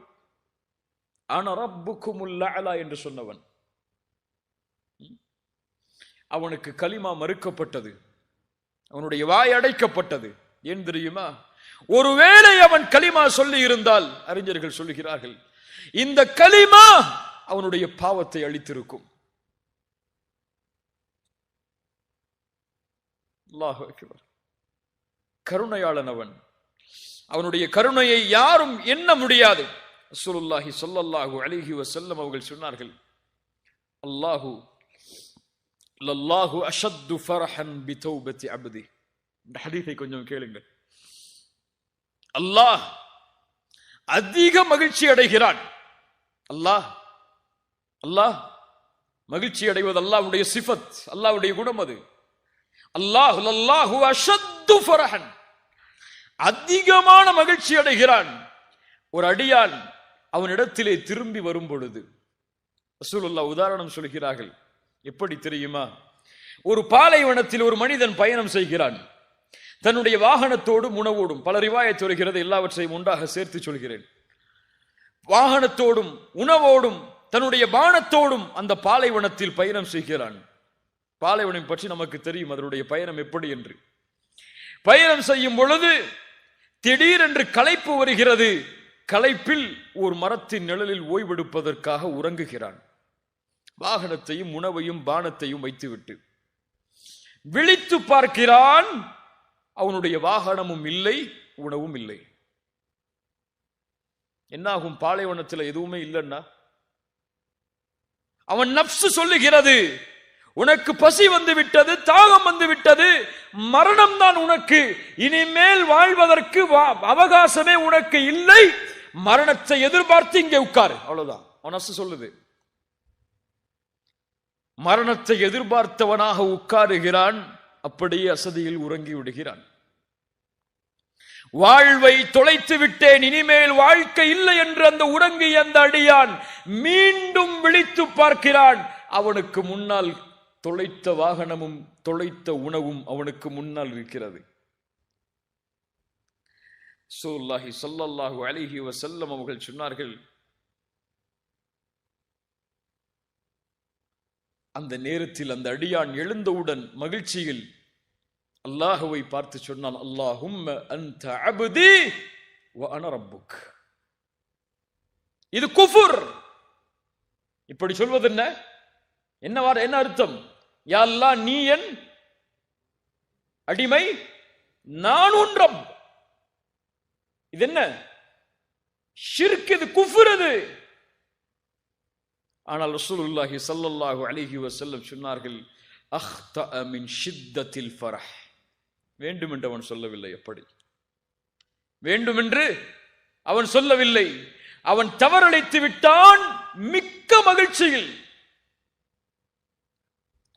அன ரப்புக்குமுல் அலா என்று சொன்னவன், அவனுக்கு கலிமா மறுக்கப்பட்டது, அவனுடைய வாய் அடைக்கப்பட்டது. ஏன் தெரியுமா? ஒருவேளை அவன் கலிமா சொல்லி இருந்தால், அறிஞர்கள் சொல்லுகிறார்கள், இந்த கலிமா அவனுடைய பாவத்தை அழித்திருக்கும். அல்லாஹ் அக்பர். கருணையாளன் அவன். அவனுடைய கருணையை யாரும் எண்ண முடியாது. ரசூலுல்லாஹி ஸல்லல்லாஹு அலைஹி வஸல்லம் அவர்கள் சொன்னார்கள், லல்லாஹு அஷத்து ஃபரஹன் பிதௌபத்தி அப்தி. இந்த ஹதீஸை கொஞ்சம் கேளுங்கள். அல்லாஹ் அதிக மகிழ்ச்சி அடைகிறான். அல்லாஹ் மகிழ்ச்சி அடைவது அல்லாஹ்வுடைய சிஃபத், அல்லாஹ்வுடைய குணம் அது. லல்லாஹு அஷத்து ஃபரஹன், அதிகமான மகிழ்ச்சி அடைகிறான் ஒரு அடியான் அவனிடத்திலே திரும்பி வரும் பொழுது. ரசூலுல்லாஹ் உதாரணம் சொல்கிறார்கள். எப்படி தெரியுமா? ஒரு பாலைவனத்தில் ஒரு மனிதன் பயணம் செய்கிறான். தன்னுடைய வாகனத்தோடும் உணவோடும், பல ரிவாயத் வருகிறது, எல்லாவற்றையும் ஒன்றாக சேர்த்து சொல்கிறேன். வாகனத்தோடும் உணவோடும் தன்னுடைய பானத்தோடும் அந்த பாலைவனத்தில் பயணம் செய்கிறான். பாலைவனம் பற்றி நமக்கு தெரியும், அதனுடைய பயணம் எப்படி என்று. பயணம் செய்யும் பொழுது திடீரென்று களைப்பு வருகிறது. களைப்பில் ஒரு மரத்தின் நிழலில் ஓய்வெடுப்பதற்காக உறங்குகிறான். வாகனத்தையும் உணவையும் பானத்தையும் வைத்துவிட்டு விழித்து பார்க்கிறான். அவனுடைய வாகனமும் இல்லை, உணவும் இல்லை. என்னாகும்? பாலைவனத்தில் எதுவுமே இல்லைன்னா அவன் நப்சு சொல்லுகிறது, உனக்கு பசி வந்து விட்டது, தாகம் வந்து விட்டது, மரணம் தான் உனக்கு, இனிமேல் வாழ்வதற்கு அவகாசமே உனக்கு இல்லை, மரணத்தை எதிர்பார்த்து இங்கே உட்காரு. அவ்வளவுதான் அவன் நப்சு சொல்லுது. மரணத்தை எதிர்பார்த்தவனாக உட்காருகிறான். அப்படியே அசதியில் உறங்கி விடுகிறான். வாழ்வை தொலைத்து விட்டேன், இனிமேல் வாழ்க்கை இல்லை என்று அந்த உறங்கிய அந்த அடியான் மீண்டும் விழித்து பார்க்கிறான். அவனுக்கு முன்னால் தொலைத்த வாகனமும் தொலைத்த உணவும் அவனுக்கு முன்னால் இருக்கிறது. ரசூலுல்லாஹி ஸல்லல்லாஹு அலைஹி வஸல்லம் அவர்கள் சொன்னார்கள், அந்த நேரத்தில் அந்த அடியான் எழுந்தவுடன் மகிழ்ச்சியில் அல்லாஹுவை பார்த்து சொன்னான், அல்லாஹும்ம அன்த அப்தி வ அன ரப்புக். இது குஃபுர். இப்படி சொல்வது என்ன அர்த்தம்? யா அல்லாஹ், நீ என் அடிமை, நான் உன் ரப். இது என்ன? ஷிர்க், இது குஃபுர். இது ஆனால் ரசூலுல்லாஹி ஸல்லல்லாஹு அலைஹி வஸல்லம் சொன்னார்கள், அக்தஅ மின் ஷித்தத்தில் ஃபரஹ். வேண்டுமென்று அவன் சொல்லவில்லை. எப்படி வேண்டுமென்று அவன் சொல்லவில்லை. அவன் தவறளித்து விட்டான். மிக்க மகிழ்ச்சியில்,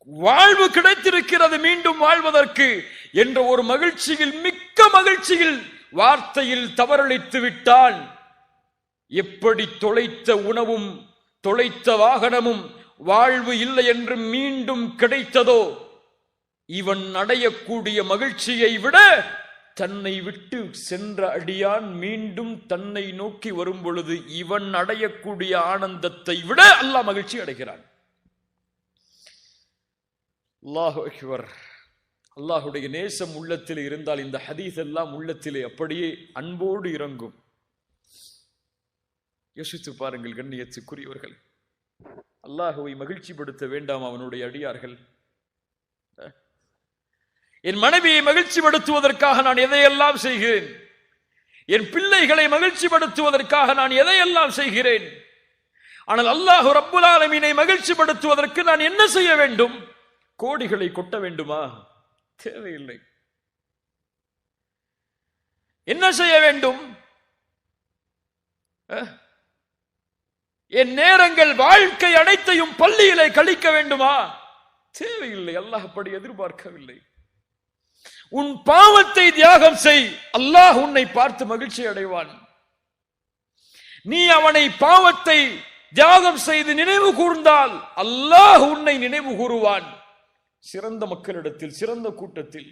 வாழ்வு கிடைத்திருக்கிறது மீண்டும் வாழ்வதற்கு என்ற ஒரு மகிழ்ச்சியில், மிக்க மகிழ்ச்சியில் வார்த்தையில் தவறளித்து விட்டான். எப்படி தொலைத்த உணவும் தொலைத்த வாகனமும் வாழ்வு இல்லை என்று மீண்டும் கிடைத்ததோ, இவன் அடையக்கூடிய மகிழ்ச்சியை விட தன்னை விட்டு சென்ற அடியான் மீண்டும் தன்னை நோக்கி வரும் பொழுது இவன் அடையக்கூடிய ஆனந்தத்தை விட அல்லாஹ் மகிழ்ச்சி அடைகிறான். அல்லாஹு அக்பர். அல்லாஹுடைய நேசம் உள்ளத்திலே இருந்தால் இந்த ஹதீஸ் எல்லாம் உள்ளத்திலே அப்படியே அன்போடு இறங்கும். யோசித்து பாருங்கள் கண்ணியத்துக்குரியவர்கள், அல்லாஹுவை மகிழ்ச்சிப்படுத்த வேண்டாம் அவனுடைய அடியார்கள்? என் மனைவியை மகிழ்ச்சிப்படுத்துவதற்காக நான் எதையெல்லாம் செய்கிறேன், என் பிள்ளைகளை மகிழ்ச்சிப்படுத்துவதற்காக நான் எதையெல்லாம் செய்கிறேன். ஆனால் அல்லாஹ் ரப்புல் ஆலமீனை மகிழ்ச்சிப்படுத்துவதற்கு நான் என்ன செய்ய வேண்டும்? கோடிகளை கொட்ட வேண்டுமா? தேவையில்லை. என்ன செய்ய வேண்டும்? என் நேரங்கள், வாழ்க்கை அனைத்தையும் பள்ளியிலே கழிக்க வேண்டுமா? தேவையில்லை. அல்லாஹ் அப்படி எதிர்பார்க்கவில்லை. உன் பாவத்தை தியாகம் செய், அல்லாஹ் உன்னை பார்த்து மகிழ்ச்சி அடைவான். நீ அவனை பாவத்தை தியாகம் செய்து நினைவு கூர்ந்தால் அல்லாஹ் உன்னை நினைவு கூறுவான். சிறந்த மக்களிடத்தில், சிறந்த கூட்டத்தில்.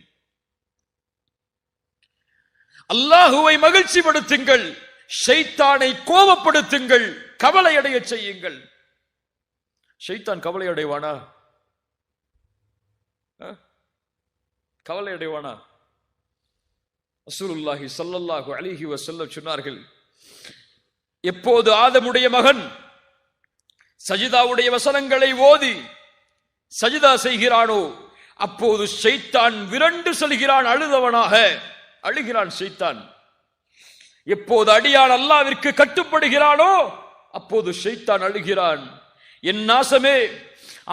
அல்லாஹுவை மகிழ்ச்சிப்படுத்துங்கள், ஷைத்தானை கோபப்படுத்துங்கள், கவலை அடைய செய்யுங்கள். ஷைத்தான் கவலை அடைவானா? கவலை அடைவானா? ரசூலுல்லாஹி ஸல்லல்லாஹு அலைஹி வஸல்லம் சொன்னார்கள், எப்போது ஆதமுடைய மகன் சஜிதாவுடைய வசனங்களை ஓதி சஜிதா செய்கிறானோ அப்போது ஷைத்தான் விரண்டு செல்கிறான், அழுதவனாக அழுகிறான் ஷைத்தான். எப்போது அடியான் அல்லாஹ்விற்கு கட்டுப்படுகிறானோ அப்போது ஷைத்தான் அழுகிறான். என் நாசமே,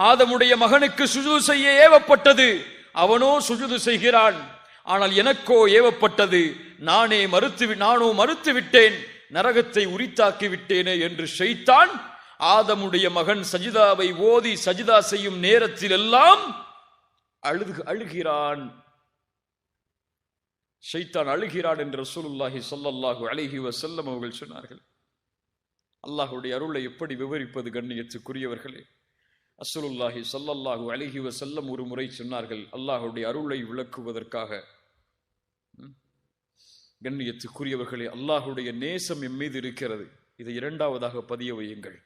ஆதமுடைய மகனுக்கு சுஜூது செய்ய ஏவப்பட்டது, அவனோ சுஜூது செய்கிறான். ஆனால் எனக்கோ ஏவப்பட்டது, நானோ மறுத்து விட்டேன், நரகத்தை உரித்தாக்கி விட்டேனே என்று ஷைத்தான் ஆதமுடைய மகன் சஜிதாவை ஓதி சஜிதா செய்யும் நேரத்தில் எல்லாம் அழுகிறான். ஷைத்தான் அழுகிறான் என்று ரசூலுல்லாஹி ஸல்லல்லாஹு அலைஹி வஸல்லம் அவர்கள் சொன்னார்கள். அல்லாஹ்வுடைய அருளை எப்படி விவரிப்பது கண்ணியத்துக்குரியவர்களே? ரசூலுல்லாஹி ஸல்லல்லாஹு அலைஹி வஸல்லம் ஒரு முறை சொன்னார்கள், அல்லாஹ்வுடைய அருளை விளக்குவதற்காக. கண்ணியத்துக்குரியவர்களே, அல்லாஹ்வுடைய நேசம் எம் மீது இருக்கிறது. இதை இரண்டாவதாக பதிய வையுங்கள்.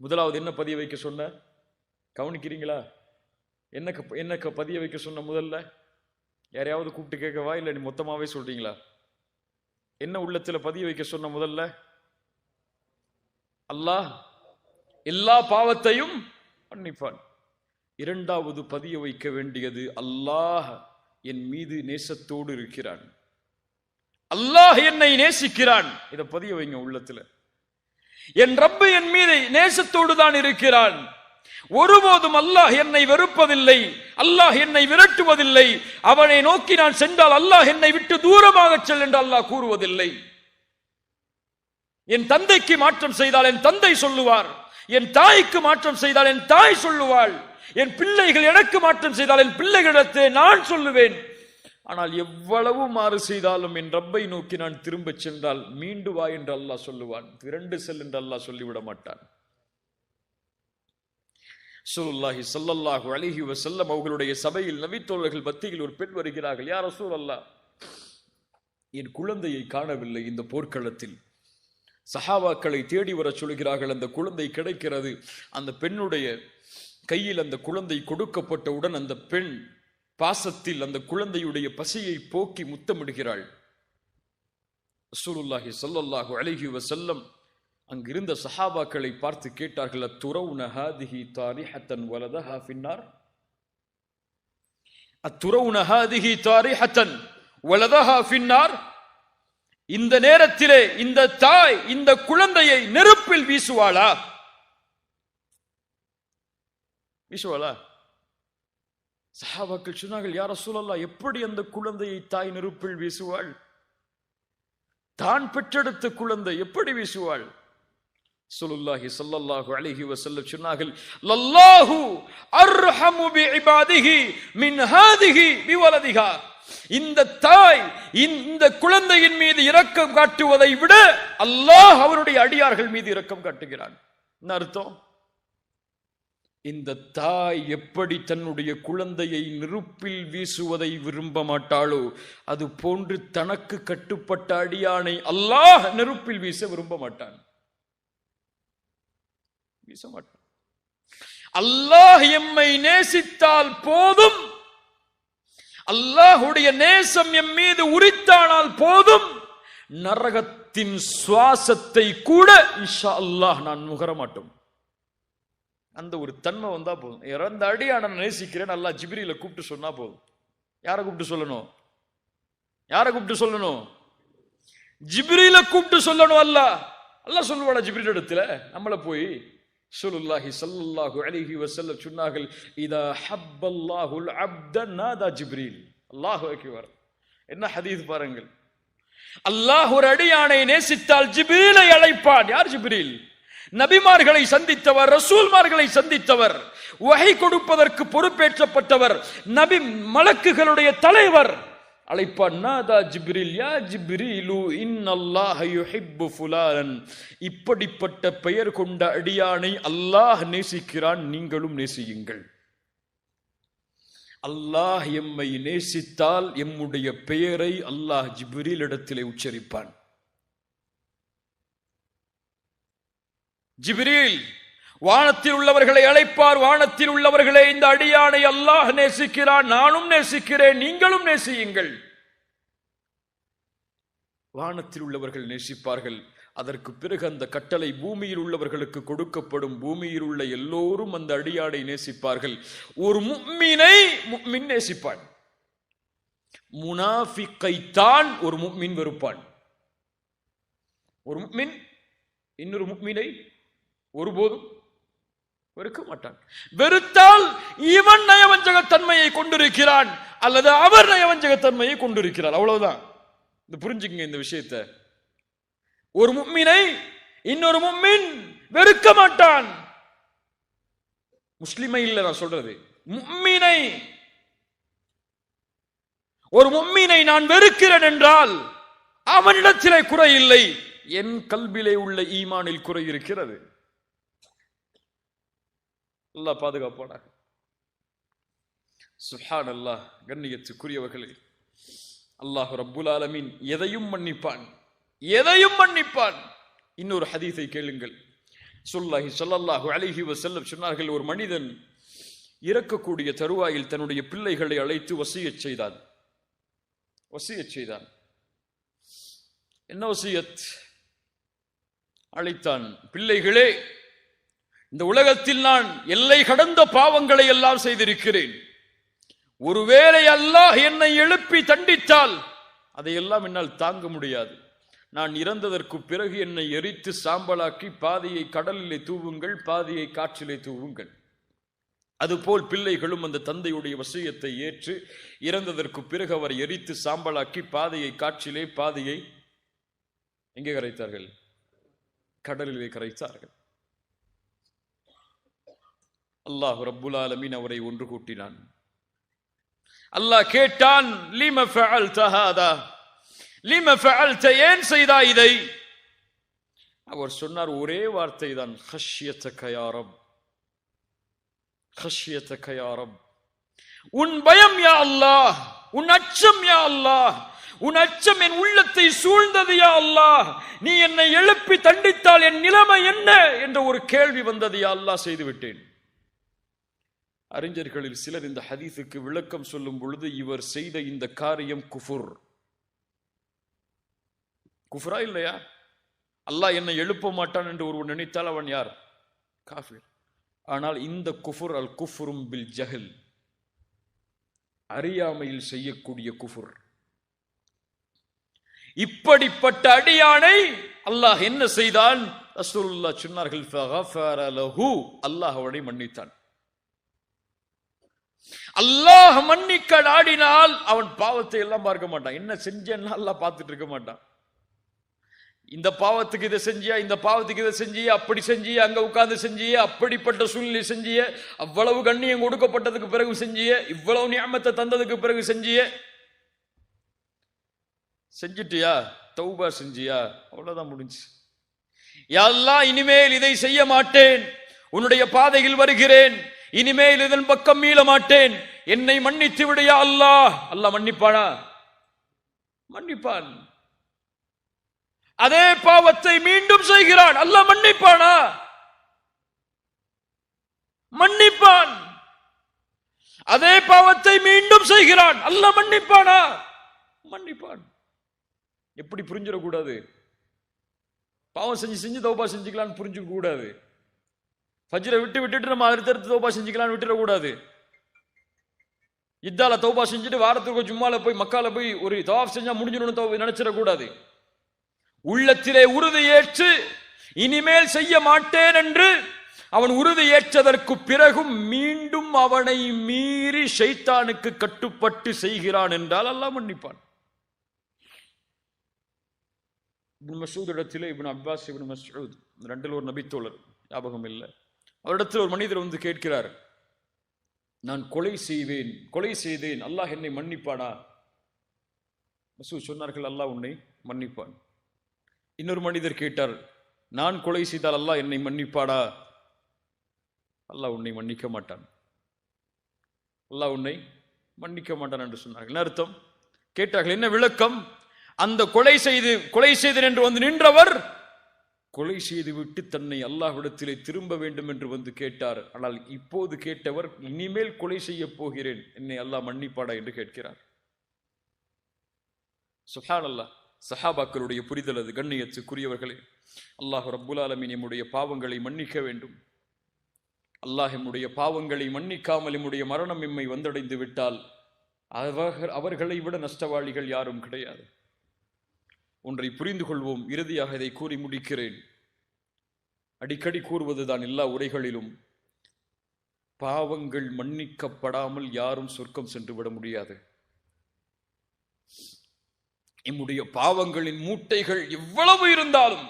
முதலாவது என்ன பதிய வைக்க சொன்ன? கவனிக்கிறீங்களா? என்ன பதிய வைக்க சொன்ன? முதல்ல யாரையாவது கூப்பிட்டு கேட்கவா, இல்லை நீ மொத்தமாவே சொல்றீங்களா? என்ன உள்ளத்துல பதிய வைக்க சொன்ன? முதல்ல அல்லாஹ் எல்லா பாவத்தையும் மன்னிப்பான். இரண்டாவது பதிய வைக்க வேண்டியது, அல்லாஹ் என் மீது நேசத்தோடு இருக்கிறான், அல்லாஹ் என்னை நேசிக்கிறான். இதை பதிய வைங்க உள்ளத்துல. என் ரப்பு என் மீது நேசத்தோடு தான் இருக்கிறான். ஒருபோதும் அல்லாஹ் என்னை வெறுப்பதில்லை, அல்லாஹ் என்னை விரட்டுவதில்லை. அவனை நோக்கி நான் சென்றால் அல்லாஹ் என்னை விட்டு தூரமாக செல் என்று அல்லாஹ் கூறுவதில்லை. என் தந்தைக்கு மாற்றம் செய்தால் என் தந்தை சொல்லுவார், என் தாய்க்கு மாற்றம் செய்தால் என் தாய் சொல்லுவாள், என் பிள்ளைகள் எனக்கு மாற்றம் செய்தால் என் பிள்ளைகளிடத்தை நான் சொல்லுவேன். ஆனால் எவ்வளவு மாறு செய்தாலும் என் ரப்பை நோக்கி நான் திரும்ப சென்றால் மீண்டு வா என்று அல்லாஹ் சொல்லுவான், திரண்டு செல் என்று அல்லாஹ் சொல்லிவிட மாட்டான். ரசூலுல்லாஹி ஸல்லல்லாஹு அலைஹி வஸல்லம் அவர்களுடைய சபையில் நபித்தோழர்கள் மத்தியில் ஒரு பெண் வருகிறார்கள். யா ரசூலல்லாஹ், என் குழந்தையை காணவில்லை இந்த போர்க்களத்தில். சஹாபாக்களை தேடி வர சொல்கிறார்கள். அந்த குழந்தை கிடைக்கிறது. அந்த பெண்ணுடைய கையில் அந்த குழந்தை கொடுக்கப்பட்டவுடன் அந்த பெண் பாசத்தில் அந்த குழந்தையுடைய பசியை போக்கி முத்தமிடுகிறாள். ரசூலுல்லாஹி ஸல்லல்லாஹு அலைஹி வஸல்லம் அங்கிருந்த சஹாபாக்களை பார்த்து கேட்டார்கள், அத்துரவுன ஹாதிஹி தாரிஹத்தன் வலதஹா ஃபின்னார், அத்துரவுன ஹாதிஹி தாரிஹத்தன் வலதஹா ஃபின்னார். இந்த நேரத்திலே இந்த தாய் இந்த குழந்தையை நெருப்பில் வீசுவாளா? சஹாபாக்கள் சொன்னார்கள், யா ரசூலல்லாஹ், எப்படி அந்த குழந்தையை தாய் நெருப்பில் வீசுவாள்? தான் பெற்றெடுத்த குழந்தை எப்படி வீசுவாள்? ரசூலுல்லாஹி ஸல்லல்லாஹு அலைஹி வஸல்லம் சொன்னார்கள், லல்லாஹு அர்ஹமு பிஇபாதிஹி மின் ஹாதிஹி பிவலதிஹா. இந்த தாய் இந்த குழந்தையின் மீது இரக்கம் காட்டுவதை விட அல்லாஹ் அவருடைய அடியார்கள் மீது இரக்கம் காட்டுகிறான். என்ன அர்த்தம்? இந்த தாய் எப்படி தன்னுடைய குழந்தையை நெருப்பில் வீசுவதை விரும்ப மாட்டாளோ அது போன்று தனக்கு கட்டுப்பட்ட அடியானை அல்லாஹ் நெருப்பில் வீச விரும்ப மாட்டான், வீச மாட்டான். அல்லாஹ் எம்மை நேசித்தால் போதும், அல்லாஹுடைய நேசம் எம் மீது உரித்தானால் போதும், நரகத்தின் சுவாசத்தை கூட இன்ஷா அல்லாஹ் நான் நுகர மாட்டோம். அந்த ஒரு தன்மை வந்தா போதும். இறந்த அடியான நேசிக்கிறேன் அல்லாஹ் ஜிப்ரீல கூப்பிட்டு சொன்னா போதும். யாரை கூப்பிட்டு சொல்லணும்? யாரை கூப்பிட்டு சொல்லணும்? ஜிப்ரீல கூப்பிட்டு சொல்லணும். அல்லாஹ் சொல்லுவாடா ஜிப்ரீல் இடத்துல? நம்மள போய் ரசூலுல்லாஹி ஸல்லல்லாஹு அலைஹி வஸல்லம் சொன்னார்கள், இதா ஹப்பல்லாஹுல் அப்த நாதா ஜிப்ரீல். அல்லாஹு அக்பர். என்ன ஹதீஸ் பாருங்கள். அல்லாஹ் ஒரு அடியானை நேசித்தால் ஜிப்ரீலை அழைப்பான். யார் ஜிப்ரீல்? நபிமார்களை சந்தித்தவர், ரசூல்மார்களை சந்தித்தவர், வஹி கொடுப்பதற்கு பொறுப்பேற்றப்பட்டவர், நபி மலக்குகளுடைய தலைவர். அழைப்பான், நாதா ஜிப்ரீல், யா ஜிப்ரீலு இன்னல்லாஹ யுஹிப்பு ஃபுலான். இப்படிப்பட்ட பெயர் கொண்ட அடியானை அல்லாஹ் நேசிக்கிறான், நீங்களும் நேசியுங்கள். அல்லாஹ் எம்மை நேசித்தால் எம்முடைய பெயரை அல்லாஹ் ஜிப்ரீல் இடத்திலே உச்சரிப்பான். ஜிப்ரீல் வானத்தில் உள்ளவர்களை அழைப்பார், வானத்தில் உள்ளவர்களே இந்த அடியானை அல்லாஹ் நேசிக்கிறான், நானும் நேசிக்கிறேன், நீங்களும் நேசியுங்கள். வானத்தில் உள்ளவர்கள் நேசிப்பார்கள். அதற்கு பிறகு அந்த கட்டளை பூமியில் உள்ளவர்களுக்கு கொடுக்கப்படும். பூமியில் உள்ள எல்லோரும் அந்த அடியானை நேசிப்பார்கள். ஒரு முஃமினை முஃமின் நேசிப்பான், முனாஃபிக்கைத்தான் ஒரு முஃமின் வெறுப்பான். ஒரு முஃமின் இன்னொரு முஃமினை ஒருபோதும் வெறுக்க மாட்டான். வெறுத்தால் இவன் நயவஞ்சகத்தன்மையை கொண்டிருக்கிறான் அல்லது அவர் நயவஞ்சகத்தன்மையை கொண்டிருக்கிறார், அவ்வளவுதான். இந்த புரிஞ்சுக்கங்க இந்த விஷயத்தை. ஒரு முஃமினை இன்னொரு முஃமின் வெறுக்க மாட்டான். முஸ்லிமை இல்ல நான் சொல்றது, முஃமினை. ஒரு முஃமினை நான் வெறுக்கிறேன் என்றால் அவனிடத்திலே குறை இல்லை, என் கல்விலே உள்ள ஈமானில் குறை இருக்கிறது. அல்லாஹ் பாதுகாப்பானாக. சுப்ஹானல்லாஹ். கண்ணியத்துக்குரியவர்களே, அல்லாஹ் ரப்புல் ஆலமீன் எதையும் மன்னிப்பான், எதையும் மன்னிப்பான். இன்னொரு ஹதீஸை கேளுங்கள். ரசூலுல்லாஹி ஸல்லல்லாஹு அலைஹி வஸல்லம் சொன்னார்கள், ஒரு மனிதன் இறக்கக்கூடிய தருவாயில் தன்னுடைய பிள்ளைகளை அழைத்து வசியத் செய்தான். என்ன வசியத்? அழைத்தான், பிள்ளைகளே, இந்த உலகத்தில் நான் எல்லை கடந்த பாவங்களை எல்லாம் செய்திருக்கிறேன். ஒருவேளை அல்லாஹ் என்னை எழுப்பி தண்டித்தால் அதையெல்லாம் என்னால் தாங்க முடியாது. நான் இறந்ததற்கு பிறகு என்னை எரித்து சாம்பலாக்கி பாதியை கடலிலே தூவுங்கள், பாதியை காற்றிலே தூவுங்கள். அதுபோல் பிள்ளைகளும் அந்த தந்தையுடைய வசியத்தை ஏற்று இறந்ததற்கு பிறகு அவர் எரித்து சாம்பலாக்கி பாதியை காற்றிலே, பாதியை எங்கே கரைத்தார்கள்? கடலிலே கரைத்தார்கள். அல்லாஹ் ரப்புல் ஆலமீன் அவரை ஒன்று கூட்டினான். அல்லாஹ் கேட்டான், லிம ஃபஅல்த ஹாதா, லிம ஃபஅல்த, ஏன் செய்தாய் இதை? அவர் சொன்னார் ஒரே வார்த்தை தான், ஹஷ்யதக யா ரப், ஹஷ்யதக யா ரப். உன் பயம் யா அல்லாஹ், உன் அச்சம் யா அல்லாஹ், உன் அச்சம் என் உள்ளத்தை சூழ்ந்தது யா அல்லாஹ். நீ என்னை எழுப்பி தண்டித்தால் என் நிலைமை என்ன என்ற ஒரு கேள்வி வந்தது யா அல்லாஹ், செய்து விட்டேன். அறிஞர்களில் சிலர் இந்த ஹதீஸுக்கு விளக்கம் சொல்லும் பொழுது, இவர் செய்த இந்த காரியம் குஃபுர். குஃபுரா இல்லையா? அல்லாஹ் என்னை எழுப்ப மாட்டான் என்று ஒருவன் நினைத்தால் அவன் யார்? காஃபிர். ஆனால் இந்த குஃபுர் அல் குஃபுரும் பில் ஜஹல், அறியாமையில் செய்யக்கூடிய குஃபுர். இப்படிப்பட்ட அடியானை அல்லாஹ் என்ன செய்தான்? ரசூலுல்லாஹ் சொன்னார்கள், ஃபகஃபர லஹு, அல்லாஹ் அவனை மன்னித்தான். அல்லாஹ் மன்னிக்க நாடினால் அவன் பாவத்தை எல்லாம் பார்க்க மாட்டான். என்ன செஞ்சேன்னா அல்லாஹ் பார்த்துட்டு இருக்க மாட்டான். இந்த பாவத்துக்கு இதை செஞ்சியா, இந்த பாவத்துக்கு இதை செஞ்சிய, அப்படி செஞ்சிய, அங்க உட்கார்ந்து செஞ்சிய, அப்படிப்பட்ட சூழ்நிலை செஞ்சிய, அவ்வளவு கண்ணியம் கொடுக்கப்பட்டதுக்கு பிறகு செஞ்சிய, இவ்வளவு நியமத்தை தந்ததுக்கு பிறகு செஞ்சிய, செஞ்சிட்டியா, தௌபா செஞ்சியா, அவ்வளவுதான் முடிஞ்சு. யா அல்லாஹ், இனிமேல் இதை செய்ய மாட்டேன், உன்னுடைய பாதையில் வருகிறேன், இனிமேல் இதன் பக்கம் மீள மாட்டேன், என்னை மன்னித்து விடு யா அல்லாஹ். அல்லாஹ் மன்னிப்பானா? மன்னிப்பான். அதே பாவத்தை மீண்டும் செய்கிறான், அல்லாஹ் மன்னிப்பானா? மன்னிப்பான். அதே பாவத்தை மீண்டும் செய்கிறான், அல்லாஹ் மன்னிப்பானா? மன்னிப்பான். எப்படி புரிஞ்சிடக்கூடாது? பாவம் செஞ்சு செஞ்சு தௌபா செஞ்சுக்கலான்னு புரிஞ்சுக்க கூடாது. ஃபஜ்ரை விட்டுட்டு நம்ம அடுத்தடுத்து தௌபா செஞ்சுக்கலான்னு விட்டுடக்கூடாது. இத்தால தௌபா செஞ்சுட்டு வாரத்துக்கு ஜும்மால போய் மக்கால போய் ஒரு தவாஃப் செஞ்சா முடிஞ்சிடணும் நினைச்சிடக்கூடாது. உள்ளத்திலே உறுதி ஏற்று இனிமேல் செய்ய மாட்டேன் என்று அவன் உறுதி ஏற்றதற்கு பிறகும் மீண்டும் அவனை மீறி ஷைத்தானுக்கு கட்டுப்பட்டு செய்கிறான் என்றால் அல்லாஹ் மன்னிப்பான். இப்னு மஸ்ஊத் இடத்திலே இப்னு அப்பாஸ், இப்னு மஸ்ஊத் ரெண்டில் ஒரு நபித்தோழர், ஞாபகம் இல்லை, அவரிடத்தில் ஒரு மனிதர் வந்து கேட்கிறார், நான் கொலை செய்தேன், அல்லாஹ் என்னை மன்னிப்பானா? மஸ்ஊத் சொன்னார்கள், அல்லாஹ் உன்னை மன்னிப்பான். இன்னொரு மனிதர் கேட்டார், நான் கொலை செய்தால் அல்லாஹ் என்னை மன்னிப்பாடா? அல்லாஹ் உன்னை மன்னிக்க மாட்டான், அல்லாஹ் உன்னை மன்னிக்க மாட்டான் என்று சொன்னார்கள். என்ன அர்த்தம்? கேட்டார்கள், என்ன விளக்கம்? அந்த கொலை செய்தேன் என்று வந்து நின்றவர் கொலை செய்து விட்டு தன்னை அல்லாஹ்விடத்திலே திரும்ப வேண்டும் என்று வந்து கேட்டார். ஆனால் இப்போது கேட்டவர் இனிமேல் கொலை செய்ய போகிறேன், என்னை அல்லாஹ் மன்னிப்பாடா என்று கேட்கிறார். சுப்ஹானல்லாஹ். சஹாபாக்களுடைய புரிதல் அது. கண்ணியத்துக்குரியவர்களே, அல்லாஹ் ரப்புல் ஆலமீன் நம்முடைய பாவங்களை மன்னிக்க வேண்டும். அல்லாஹ் நம்முடைய பாவங்களை மன்னிக்காமல் நம்முடைய மரணம் எம்மை வந்தடைந்து விட்டால் அவர்களை விட நஷ்டவாளிகள் யாரும் கிடையாது. ஒன்றை புரிந்து கொள்வோம். இறுதியாக இதை கூறி முடிக்கிறேன். அடிக்கடி கூறுவதுதான் எல்லா உரைகளிலும், பாவங்கள் மன்னிக்கப்படாமல் யாரும் சொர்க்கம் சென்று விட முடியாது. நம்முடைய பாவங்களின் மூட்டைகள் எவ்வளவு இருந்தாலும்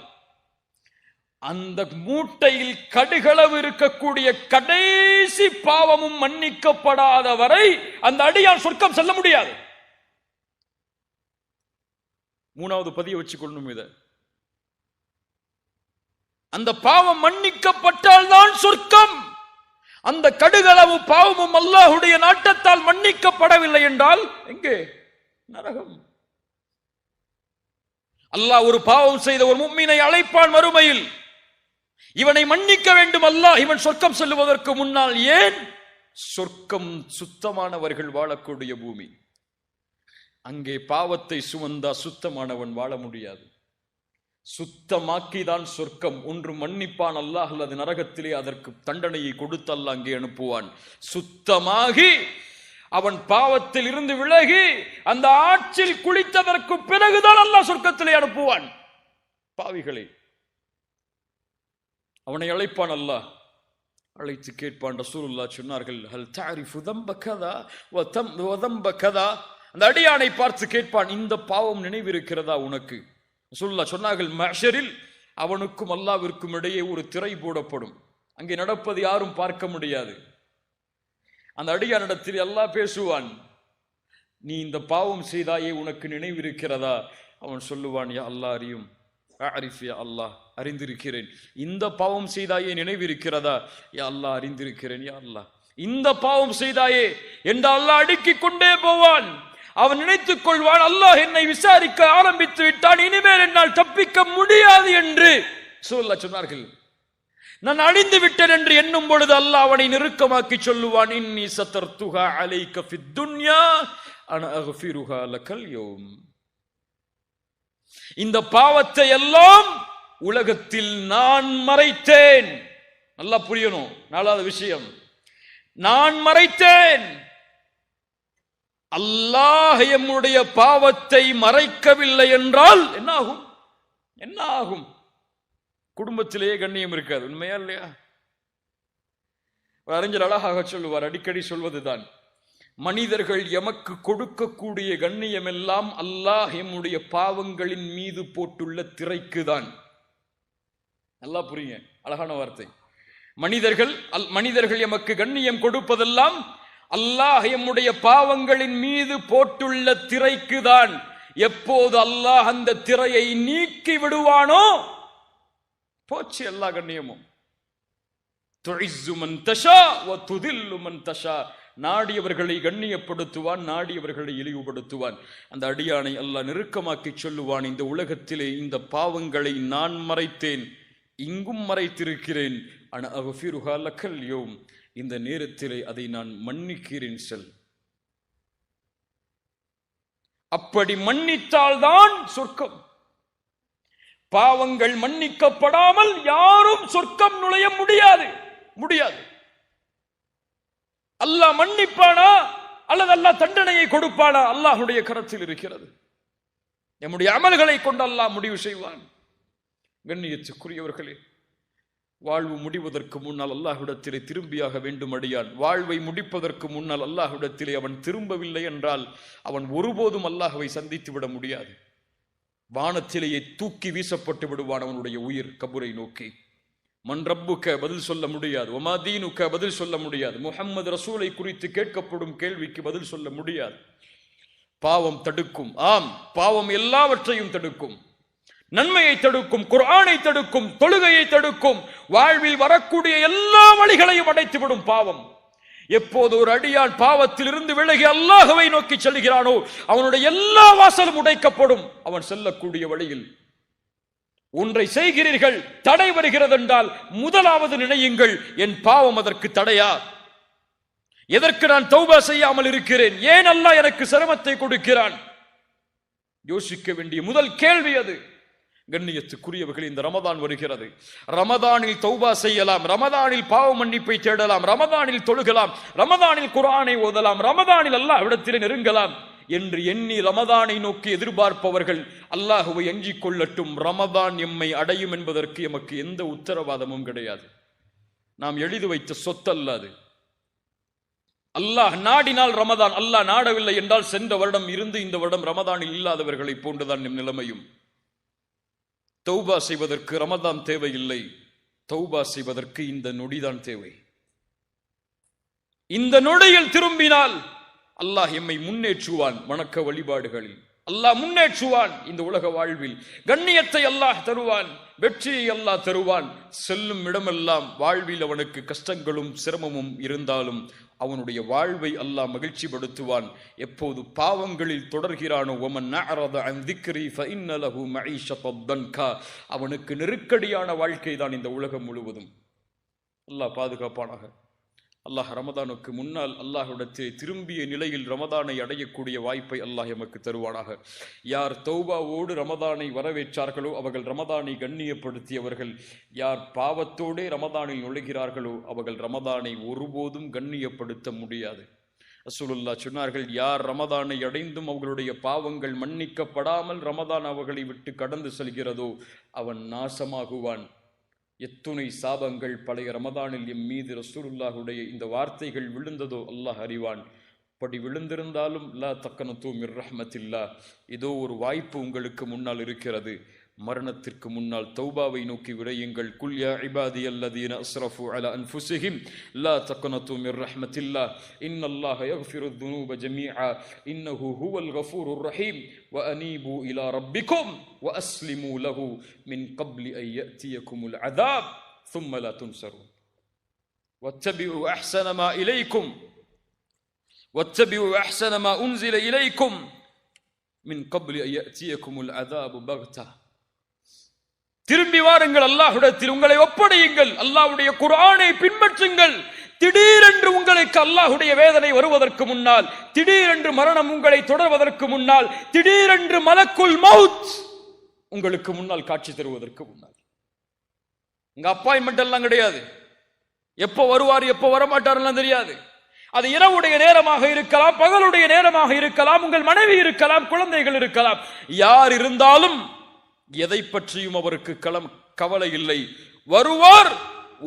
அந்த மூட்டையில் கடுகளவு இருக்கக்கூடிய கடைசி பாவமும் மன்னிக்கப்படாத வரை அந்த அடியான் சொர்க்கம் செல்ல முடியாது. மூணாவது பதிய வச்சுக்கொள்ளணும். இத அந்த பாவம் மன்னிக்கப்பட்டால் தான் சொர்க்கம். அந்த கடுகளவு பாவமும் அல்லாஹ்வுடைய நாட்டத்தால் மன்னிக்கப்படவில்லை என்றால் எங்கே? நரகம். அல்லாஹ் ஒரு பாவம் செய்த ஒரு முஃமினை அழைப்பான் மறுமையில், இவனை மன்னிக்க வேண்டும் அல்லாஹ், இவன் சொர்க்கம் செல்லுவதற்கு முன்னால். ஏன்? சொர்க்கம் சுத்தமானவர்கள் வாழக்கூடிய பூமி. அங்கே பாவத்தை சுமந்தா சுத்தமானவன் வாழ முடியாது. சுத்தமாக்கிதான் சொர்க்கம். ஒன்று மன்னிப்பான் அல்லாஹ், அல்லது நரகத்திலே அதற்கு தண்டனையை கொடுத்து அல்லாஹ் அங்கே அனுப்புவான். சுத்தமாகி அவன் பாவத்தில் இருந்து விலகி அந்த ஆற்றில் குளித்ததற்கு பிறகுதான் அல்லாஹ் சொர்க்கத்திலே அனுப்புவான். பாவிகளை அவனை அழைப்பான் அல்லாஹ். அழைத்து கேட்பான். ரசூலுல்லாஹ் சொன்னார்கள், ஹல் தஅரிஃபு தம்ப கதா வ தம்ப கதா. அந்த அடியானை பார்த்து கேட்பான், இந்த பாவம் நினைவிருக்கிறதா உனக்கு? ரசூலுல்லாஹ் சொன்னார்கள், மஹ்ஷரில் அவனுக்கும் அல்லாஹ்விற்கும் இடையே ஒரு திரை போடப்படும். அங்கே நடப்பது யாரும் பார்க்க முடியாது. அந்த அடியானிடத்தில் அல்லாஹ் பேசுவான், நீ இந்த பாவம் செய்தாயே, உனக்கு நினைவிருக்கிறதா? அவன் சொல்லுவான், யா அல்லாஹ் அறியும். அரிஃப் யா அல்லாஹ், அறிந்திருக்கிறேன். இந்த பாவம் செய்தாயே நினைவிருக்கிறதா? யா அல்லாஹ் அறிந்திருக்கிறேன் யா அல்லாஹ். இந்த பாவம் செய்தாயே என்று அல்லாஹ் அடுக்கிக் கொண்டே போவான். அவன் நினைத்துக் கொள்வான், அல்லாஹ் என்னை விசாரிக்க ஆரம்பித்து விட்டான், இனிமேல் என்னால் தப்பிக்க முடியாது என்று சொன்னார்கள். நான் அழிந்து விட்டேன் என்று எண்ணும் பொழுது அல்லாஹ் அவனை நெருக்கமாக்கி சொல்லுவான், இன்னி சதர்துஹா அலைக ஃபித் துன்யா அன அக்ஃபிருஹா லகல் யௌம். இந்த பாவத்தை எல்லாம் உலகத்தில் நான் மறைத்தேன். நல்லா புரியணும். நாலாவது விஷயம், நான் மறைத்தேன். அல்லாஹ் எம்முடைய பாவத்தை மறைக்கவில்லை என்றால் என்ன ஆகும்? என்ன ஆகும்? குடும்பத்திலேயே கண்ணியம் இருக்காது. உண்மையா இல்லையா? அறிஞர் அழகாக சொல்லுவார், அடிக்கடி சொல்வதுதான், மனிதர்கள் எமக்கு கொடுக்கக்கூடிய கண்ணியம் எல்லாம் அல்லாஹ் எம்முடைய பாவங்களின் மீது போட்டுள்ள திரைக்குதான். நல்லா புரியுங்க, அழகான வார்த்தை. மனிதர்கள் எமக்கு கண்ணியம் கொடுப்பதெல்லாம் அல்லாஹ் எம்முடைய பாவங்களின் மீது போட்டுள்ள திரைக்குதான். எப்போது அல்லாஹ் அந்த திரையை நீக்கி விடுவானோ போச்சு எல்லா கண்ணியமும். துஇஸ்ஸு மன் தஷா வ துதில்லு மன் தஷா. நாடியவர்களை கண்ணியப்படுத்துவான், நாடியவர்களை இழிவுபடுத்துவான். அந்த அடியானை அல்லாஹ் நெருக்கமாக்கி சொல்லுவான், இந்த உலகத்திலே இந்த பாவங்களை நான் மறைத்தேன், இங்கும் மறைத்திருக்கிறேன். அன அக்ஃபிருஹா லகல் யௌம். இந்த நேரத்திலே அதை நான் மன்னிக்கிறேன் செல். அப்படி மன்னித்தால்தான் சொர்க்கம். பாவங்கள் மன்னிக்கப்படாமல் யாரும் சொர்க்கம் நுழைய முடியாது. அல்லாஹ் மன்னிப்பானா அல்லது அல்லாஹ் தண்டனையை கொடுப்பானா? அல்லாஹ்வுடைய கரத்தில் இருக்கிறது. நம்முடைய அமல்களை கொண்டு அல்லாஹ் முடிவு செய்வான். கண்ணியத்துக்குரியவர்களே, வாழ்வு முடிவதற்கு முன்னால் அல்லாஹ்விடத்திலே திரும்பியாக வேண்டும் அடியான். வாழ்வை முடிப்பதற்கு முன்னால் அல்லாஹ்விடத்திலே அவன் திரும்பவில்லை என்றால் அவன் ஒருபோதும் அல்லாஹ்வை சந்தித்து விட முடியாது. வானத்திலேயே தூக்கி வீசப்பட்டு விடுவான் அவனுடைய உயிர் கபரை நோக்கி. மன் ரப்புக்க பதில் சொல்ல முடியாது, ஒமா தீனுக்க பதில் சொல்ல முடியாது, முஹம்மது ரசூலை குறித்து கேட்கப்படும் கேள்விக்கு பதில் சொல்ல முடியாது. பாவம் தடுக்கும். ஆம், பாவம் எல்லாவற்றையும் தடுக்கும். நன்மையை தடுக்கும், குர்ஆனை தடுக்கும், தொழுகையை தடுக்கும், வாழ்வில் வரக்கூடிய எல்லா வழிகளையும் அடைத்துவிடும் பாவம். எப்போது ஒரு அடியான் பாவத்தில் இருந்து விலகி அல்லாஹ்வை நோக்கி செல்கிறானோ அவனுடைய எல்லா வாசலும் உடைக்கப்படும். அவன் செல்லக்கூடிய வழியில் ஒன்றை செய்கிறீர்கள், தடை வருகிறது என்றால் முதலாவது நினையுங்கள், என் பாவம் அதற்கு தடையா? எதற்கு நான் தௌபா செய்யாமல் இருக்கிறேன்? ஏன் அல்லாஹ் எனக்கு சிரமத்தை கொடுக்கிறான்? யோசிக்க வேண்டிய முதல் கேள்வி அது. கண்ணியத்துக்குரியவர்கள், இந்த ரமதான் வருகிறது. ரமதானில் தௌபா செய்யலாம், ரமதானில் பாவ மன்னிப்பை தேடலாம், ரமதானில் தொழுகலாம், ரமதானில் குர்ஆனை ஓதலாம், ரமதானில் அல்லாஹ்விடத்திலே நெருங்கலாம். என்று எண்ணி ரமதானை நோக்கி எதிர்பார்ப்பவர்கள் அல்லாஹுவை அஞ்சிக் கொள்ளட்டும். ரமதான் எம்மை அடையும் என்பதற்கு எமக்கு எந்த உத்தரவாதமும் கிடையாது. நாம் எழுதி வைத்த சொத்தல்லாது. அல்லாஹ் நாடினால் ரமதான், அல்லாஹ் நாடவில்லை என்றால் சென்ற வருடம் இருந்து இந்த வருடம் ரமதானில் இல்லாதவர்களை போன்றுதான் நம் நிலைமையும். தௌபா செய்வதற்கு ரமதான் தேவையில்லை, தௌபா செய்வதற்கு இந்த நொடிதான் தேவை. இந்த நொடியில் திரும்பினால் அல்லாஹ் எம்மை முன்னேற்றுவான். வணக்க வழிபாடுகளில் அல்லாஹ் முன்னேற்றுவான். இந்த உலக வாழ்வில் கண்ணியத்தை அல்லாஹ் தருவான், வெற்றியை அல்லாஹ் தருவான். செல்லும் இடமெல்லாம் வாழ்வில் அவனுக்கு கஷ்டங்களும் சிரமமும் இருந்தாலும் அவனுடைய வாழ்வை அல்லாஹ் மகிழ்ச்சி படுத்துவான். எப்போது பாவங்களில் தொடர்கிறானோ அவனுக்கு நெருக்கடியான வாழ்க்கை தான் இந்த உலகம் முழுவதும். அல்லாஹ் பாதுகாப்பானாக. அல்லாஹ் ரமதானுக்கு முன்னால் அல்லாஹ்விடத்தில் திரும்பிய நிலையில் ரமதானை அடையக்கூடிய வாய்ப்பை அல்லாஹ் எமக்கு தருவானாக. யார் தௌபாவோடு ரமதானை வரவேற்றார்களோ அவர்கள் ரமதானை கண்ணியப்படுத்தியவர்கள். யார் பாவத்தோடே ரமதானில் நுழைகிறார்களோ அவர்கள் ரமதானை ஒருபோதும் கண்ணியப்படுத்த முடியாது. ரசூலுல்லாஹ் சொன்னார்கள், யார் ரமதானை அடைந்தும் அவர்களுடைய பாவங்கள் மன்னிக்கப்படாமல் ரமதான் அவர்களை விட்டு கடந்து செல்கிறதோ அவன் நாசமாகுவான். எத்துணை சாபங்கள் பழைய ரமதானில் எம் மீது ரசூலுல்லாஹுடைய இந்த வார்த்தைகள் விழுந்ததோ அல்லாஹ் அறிவான். படி விழுந்திருந்தாலும் லா தக்கனது மிர் ரஹ்மத்தில்லாஹ், இதோ ஒரு வாய்ப்பு உங்களுக்கு முன்னால் இருக்கிறது. மரணத்திற்கு முன்னால் தௌபாவை நோக்கி விரையுங்கள். குல் யா இபாதியல்லதீன அஸ்ரஃபு அலா அன்ஃபுஸிஹிம் லா தக்னது மிர் ரஹ்மத்தில்லாஹ் இன்னல்லாஹ யக்ஃபிருத் துனூப ஜமீஆ இன்னஹு ஹுவல் கஃபூருர் ரஹீம் வ அனீபு இலா ரப்பிக்கும் வ அஸ்லிமு லஹு மின் கப்லி அன் யஅதியகுமுல் அஸாப் ثم لا تنصرون واتبعوا أحسن ما إليكم واتبعوا أحسن ما أنزل إليكم من قبل أن يأتيكم العذاب بغتة. திரும்பி வாருங்கள், அல்லாஹ்விடத்தில் உங்களை ஒப்படையுங்கள், அல்லாஹ்வுடைய குர்ஆனை பின்பற்றுங்கள். திடீரென்று உங்களுக்கு அல்லாஹ்வுடைய வேதனை வருவதற்கு முன்னால், திடீரென்று மரணம் உங்களை தொடர்வதற்கு முன்னால், திடீரென்று மலக்குல் மௌத் உங்களுக்கு முன்னால் காட்சி தருவதற்கு முன்னால். இங்க அப்பாயின்மெண்ட் எல்லாம் கிடையாது. எப்போ வருவார் எப்போ வரமாட்டார் தெரியாது. அது இரவுடைய நேரமாக இருக்கலாம், பகலுடைய நேரமாக இருக்கலாம், உங்கள் மனைவி இருக்கலாம், குழந்தைகள் இருக்கலாம். யார் இருந்தாலும் எதை பற்றியும் அவருக்கு கவலை இல்லை. வருவார்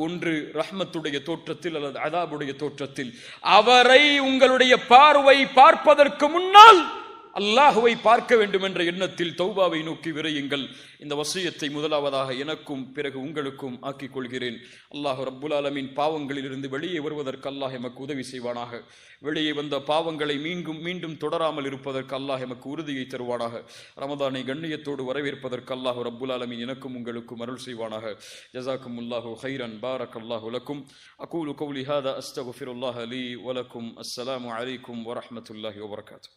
ஒன்று ரஹ்மத்துடைய தோற்றத்தில் அல்லது அதாபுடைய தோற்றத்தில். அவரை உங்களுடைய பார்வை பார்ப்பதற்கு முன்னால் அல்லாஹுவை பார்க்க வேண்டும் என்ற எண்ணத்தில் தௌபாவை நோக்கி விரையுங்கள். இந்த வசியத்தை முதலாவதாக எனக்கும் பிறகு உங்களுக்கும் ஆக்கிக் கொள்கிறேன். அல்லாஹ் ரப்புல் ஆலமீன் பாவங்களில் இருந்து வெளியே வருவதற்கு அல்லாஹ் எமக்கு உதவி செய்வானாக. வெளியே வந்த பாவங்களை மீண்டும் தொடராமல் இருப்பதற்கு அல்லாஹ் எமக்கு உறுதியை தருவானாக. ரமதானை கண்ணியத்தோடு வரவேற்பதற்கு அல்லாஹ் ரப்புல் ஆலமீன் எனக்கும் உங்களுக்கும் அருள் செய்வானாக. ஜஸாக்குமுல்லாஹு கைரன் பாரக்கல்லாஹு லக்கும். அகூலு கௌலி ஹாதா அஸ்தக்ஃபிருல்லாஹ லீ வ லக்கும். அஸ்ஸலாமு அலைக்கும் வ ரஹ்மத்துல்லாஹி வ பரகாத்துஹு.